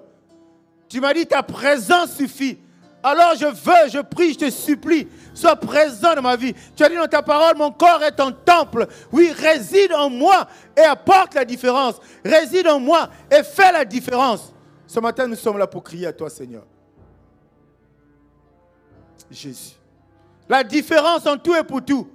Tu m'as dit ta présence suffit. Alors je veux, je prie, je te supplie, sois présent dans ma vie. Tu as dit dans ta parole, mon corps est un temple. Oui, réside en moi et apporte la différence. Réside en moi et fais la différence. Ce matin, nous sommes là pour crier à toi, Seigneur. Jésus. La différence en tout et pour tout.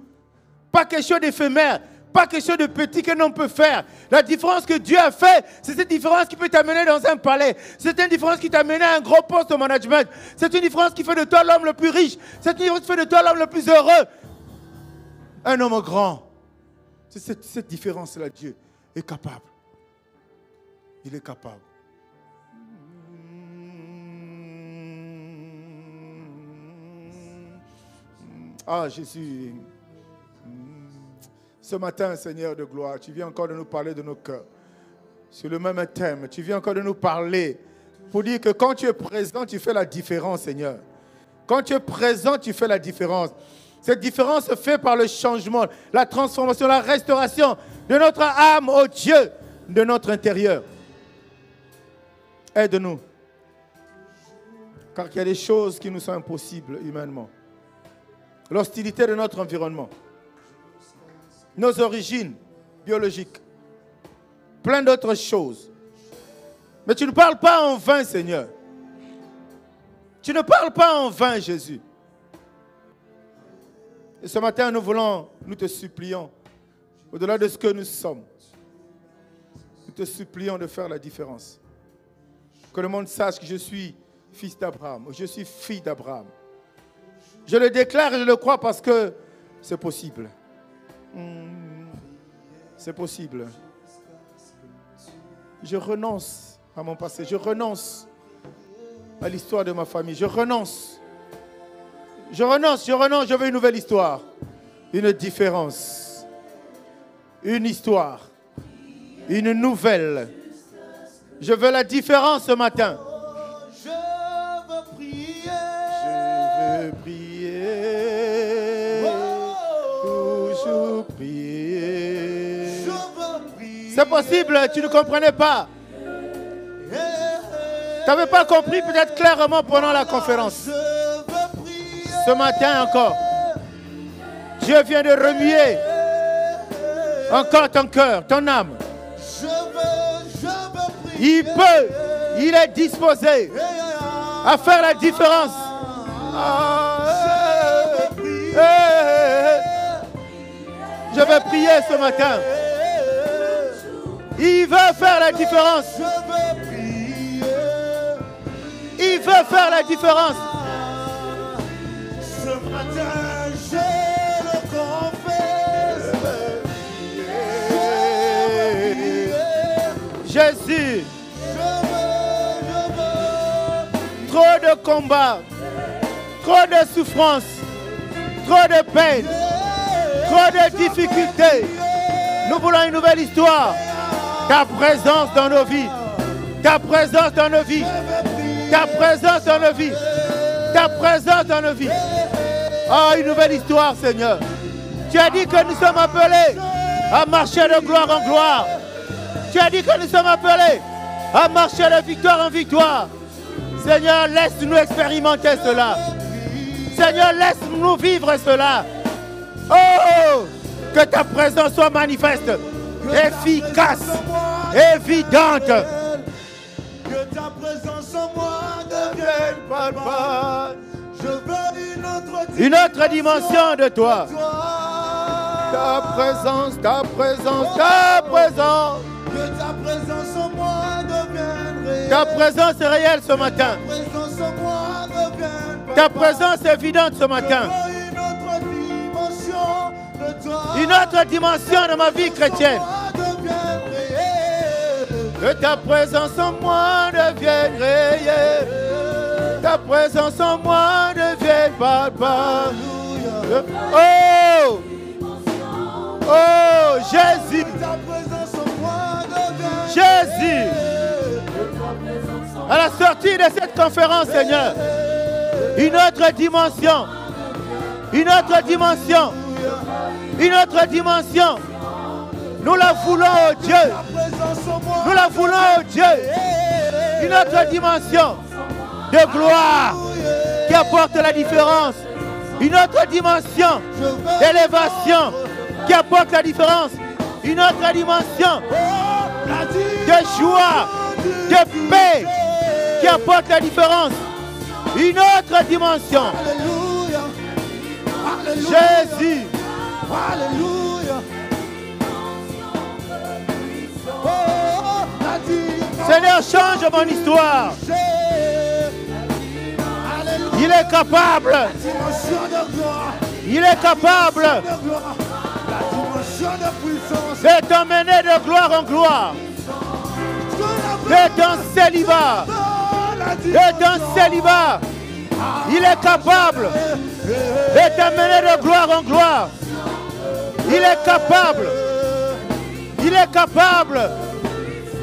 Pas quelque chose d'éphémère. Pas quelque chose de petit que l'on peut faire. La différence que Dieu a fait, c'est cette différence qui peut t'amener dans un palais. C'est une différence qui t'a amené à un gros poste de management. C'est une différence qui fait de toi l'homme le plus riche. C'est une différence qui fait de toi l'homme le plus heureux. Un homme grand. C'est cette différence-là, Dieu est capable. Il est capable. Ah, Jésus. Ce matin, Seigneur de gloire, tu viens encore de nous parler de nos cœurs. Sur le même thème, tu viens encore de nous parler pour dire que quand tu es présent, tu fais la différence, Seigneur. Quand tu es présent, tu fais la différence. Cette différence se fait par le changement, la transformation, la restauration de notre âme au Dieu de notre intérieur. Aide-nous. Car il y a des choses qui nous sont impossibles humainement. L'hostilité de notre environnement. Nos origines biologiques. Plein d'autres choses. Mais tu ne parles pas en vain, Seigneur. Tu ne parles pas en vain, Jésus. Et ce matin, nous te supplions, au-delà de ce que nous sommes, nous te supplions de faire la différence. Que le monde sache que je suis fils d'Abraham, je suis fille d'Abraham. Je le déclare et je le crois parce que c'est possible. C'est possible. Je renonce à mon passé, je renonce à l'histoire de ma famille, je renonce, je veux une nouvelle histoire, une différence, une histoire, une nouvelle. Je veux la différence ce matin. Je veux prier. Je veux prier. Toujours prier. Je veux prier. C'est possible, tu ne comprenais pas. Tu n'avais pas compris peut-être clairement pendant la conférence. Je veux prier. Ce matin encore, Dieu vient de remuer encore ton cœur, ton âme. Je veux prier. Il peut, il est disposé à faire la différence. Je vais prier ce matin. Il veut faire la différence. Je veux prier. Il veut faire la différence. Ce matin, je le confesse. Jésus, Je veux. trop de combats, trop de souffrances, trop de peine, trop de difficultés. Nous voulons une nouvelle histoire. Ta présence dans nos vies. Ta présence dans nos vies. Ta présence dans nos vies. Ta présence dans nos vies. Oh, une nouvelle histoire, Seigneur. Tu as dit que nous sommes appelés à marcher de gloire en gloire. Tu as dit que nous sommes appelés à marcher de victoire en victoire. Seigneur, laisse-nous expérimenter cela. Seigneur, laisse-nous vivre cela. Oh, que ta présence soit manifeste, efficace, évidente. Que ta présence en moi devienne palpable. Je veux Une autre dimension de toi. Ta présence, ta présence, ta présence. Que ta présence en moi devienne réelle. Ta présence est réelle ce matin. Ta présence en moi devienne palpable. Ta présence est évidente ce matin. Une autre dimension de toi. Une autre dimension de ma vie chrétienne. Que ta présence en moi devienne réelle. Ta présence en moi devienne palpable. Oh! Oh, Jésus! Jésus! À la sortie de cette conférence, Seigneur, une autre dimension. Une autre dimension. Une autre dimension. Nous la voulons, oh Dieu. Nous la voulons, oh Dieu. Une autre dimension de gloire qui apporte la différence. Une autre dimension d'élévation qui apporte la différence. Une autre dimension de joie, de paix qui apporte la différence. Une autre dimension. Jésus. Alléluia. Seigneur, change mon histoire. Il est capable. Il est capable de t'emmener de gloire en gloire. De ton célibat. De ton célibat. Il est capable de t'emmener de gloire en gloire. Il est capable. Il est capable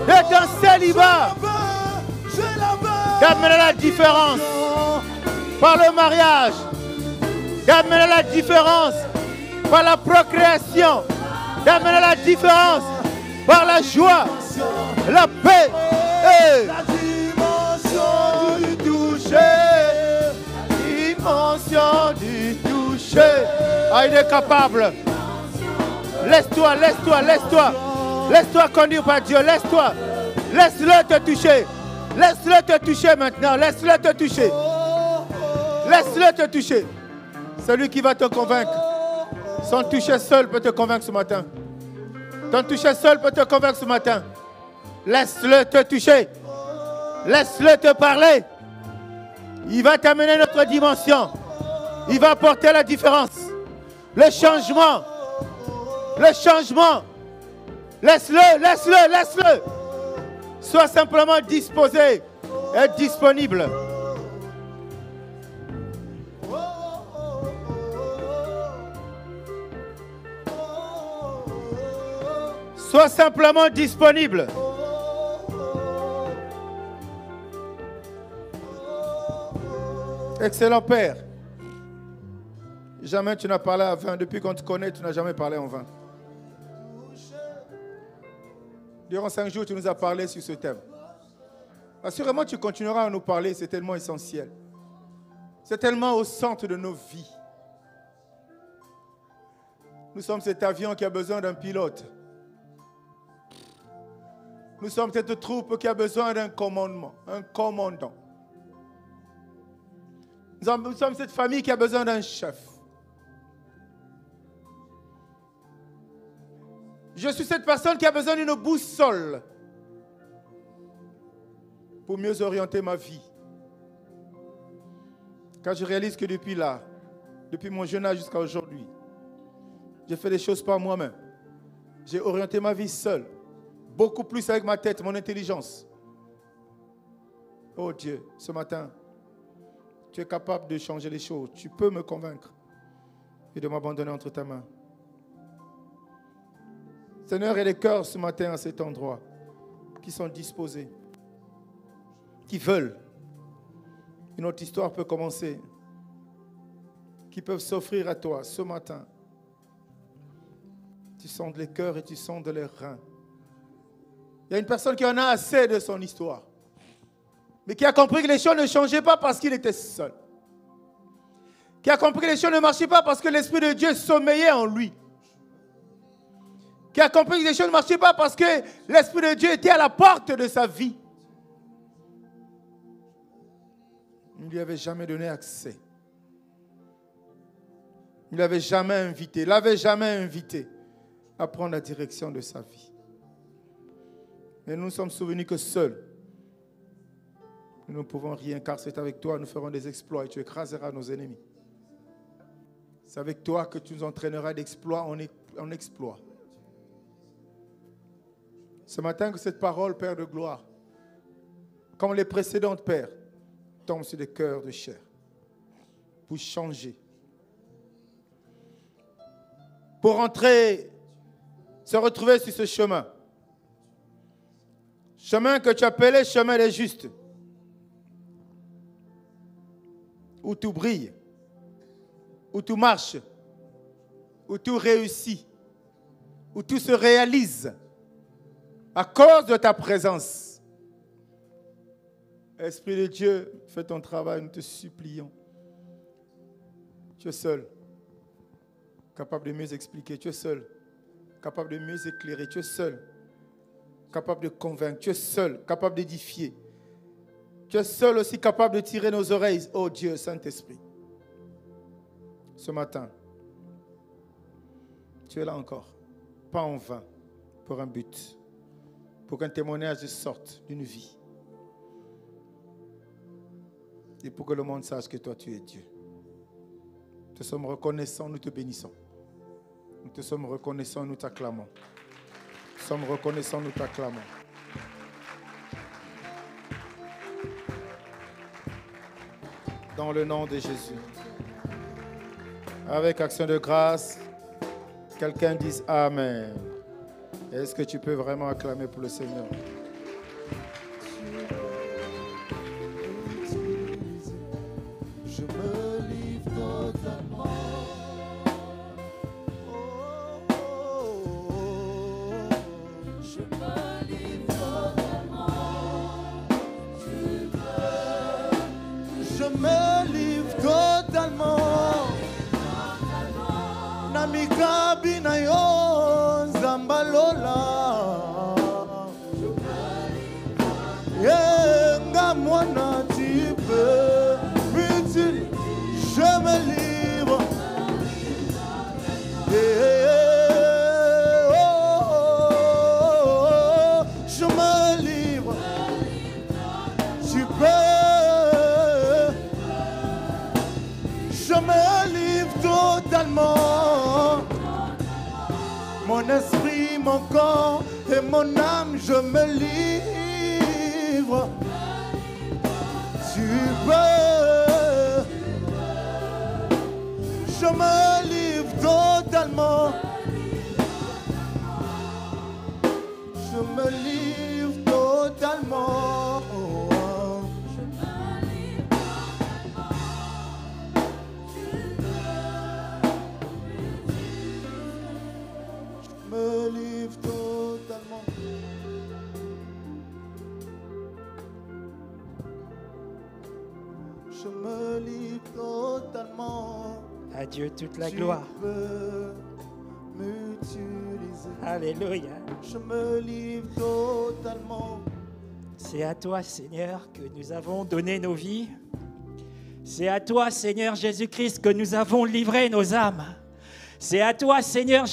d'être un célibat. D'amener la différence par le mariage. D'amener la différence par la procréation. D'amener la différence par la joie, la paix. La dimension du toucher. Dimension du toucher. Ah, il est capable. Laisse-toi, laisse-toi, laisse-toi. Laisse-toi conduire par Dieu. Laisse-toi. Laisse-le te toucher. Laisse-le te toucher maintenant. Laisse-le te toucher. Laisse-le te toucher. Celui qui va te convaincre. Son toucher seul peut te convaincre ce matin. Ton toucher seul peut te convaincre ce matin. Laisse-le te toucher. Laisse-le te parler. Il va t'amener notre dimension. Il va apporter la différence. Le changement. Le changement. Laisse-le, laisse-le, laisse-le. Sois simplement disposé et disponible. Sois simplement disponible. Excellent Père. Jamais tu n'as parlé à vin. Depuis qu'on te connaît, tu n'as jamais parlé en vain. Durant 5 jours, tu nous as parlé sur ce thème. Assurément, tu continueras à nous parler. C'est tellement essentiel. C'est tellement au centre de nos vies. Nous sommes cet avion qui a besoin d'un pilote. Nous sommes cette troupe qui a besoin d'un commandement, un commandant. Nous sommes cette famille qui a besoin d'un chef. Je suis cette personne qui a besoin d'une boussole pour mieux orienter ma vie. Car je réalise que depuis mon jeune âge jusqu'à aujourd'hui, j'ai fait des choses par moi-même. J'ai orienté ma vie seul. Beaucoup plus avec ma tête, mon intelligence. Oh Dieu, ce matin, tu es capable de changer les choses. Tu peux me convaincre et de m'abandonner entre ta main. Seigneur, il y a des cœurs ce matin à cet endroit qui sont disposés, qui veulent. Une autre histoire peut commencer, qui peuvent s'offrir à toi ce matin. Tu sondes les cœurs et tu sondes les reins. Il y a une personne qui en a assez de son histoire, mais qui a compris que les choses ne changeaient pas parce qu'il était seul. Qui a compris que les choses ne marchaient pas parce que l'Esprit de Dieu sommeillait en lui. Qui a compris que les choses ne marchaient pas parce que l'Esprit de Dieu était à la porte de sa vie. Il ne lui avait jamais donné accès. Il ne l'avait jamais invité. L'avait jamais invité à prendre la direction de sa vie. Mais nous nous sommes souvenus que seuls, nous ne pouvons rien, car c'est avec toi nous ferons des exploits et tu écraseras nos ennemis. C'est avec toi que tu nous entraîneras d'exploit en exploit. Ce matin, que cette parole, Père de gloire, comme les précédentes, Père, tombe sur des cœurs de chair pour changer. Pour entrer, se retrouver sur ce chemin. Chemin que tu appelais chemin des justes. Où tout brille, où tout marche, où tout réussit, où tout se réalise à cause de ta présence. Esprit de Dieu, fais ton travail, nous te supplions. Tu es seul, capable de mieux expliquer. Tu es seul, capable de mieux éclairer. Tu es seul, capable de convaincre. Tu es seul, capable d'édifier. Tu es seul aussi capable de tirer nos oreilles. Oh Dieu, Saint-Esprit. Ce matin, tu es là encore, pas en vain, pour un but, pour qu'un témoignage sorte d'une vie. Et pour que le monde sache que toi, tu es Dieu. Nous te sommes reconnaissants, nous te bénissons. Nous te sommes reconnaissants, nous t'acclamons. Nous sommes reconnaissants, nous t'acclamons. Dans le nom de Jésus. Avec action de grâce, Quelqu'un dise Amen. Est-ce que tu peux vraiment acclamer pour le Seigneur? Je me livre totalement. Je me livre totalement. Je me livre totalement. Namika binayo zambalola. Yenga mwana tu peux m'utiliser. Je me livre. Je me livre. Tu peux. Je me livre totalement. Mon esprit, mon corps et mon âme, je me livre. Tu peux. Je me livre totalement. Je me livre totalement. Je me livre totalement. Je me livre totalement. À Dieu toute la Tu gloire. peux m'utiliser. Alléluia. Je me livre totalement. C'est à toi, Seigneur, que nous avons donné nos vies. C'est à toi, Seigneur Jésus-Christ, que nous avons livré nos âmes. C'est à toi, Seigneur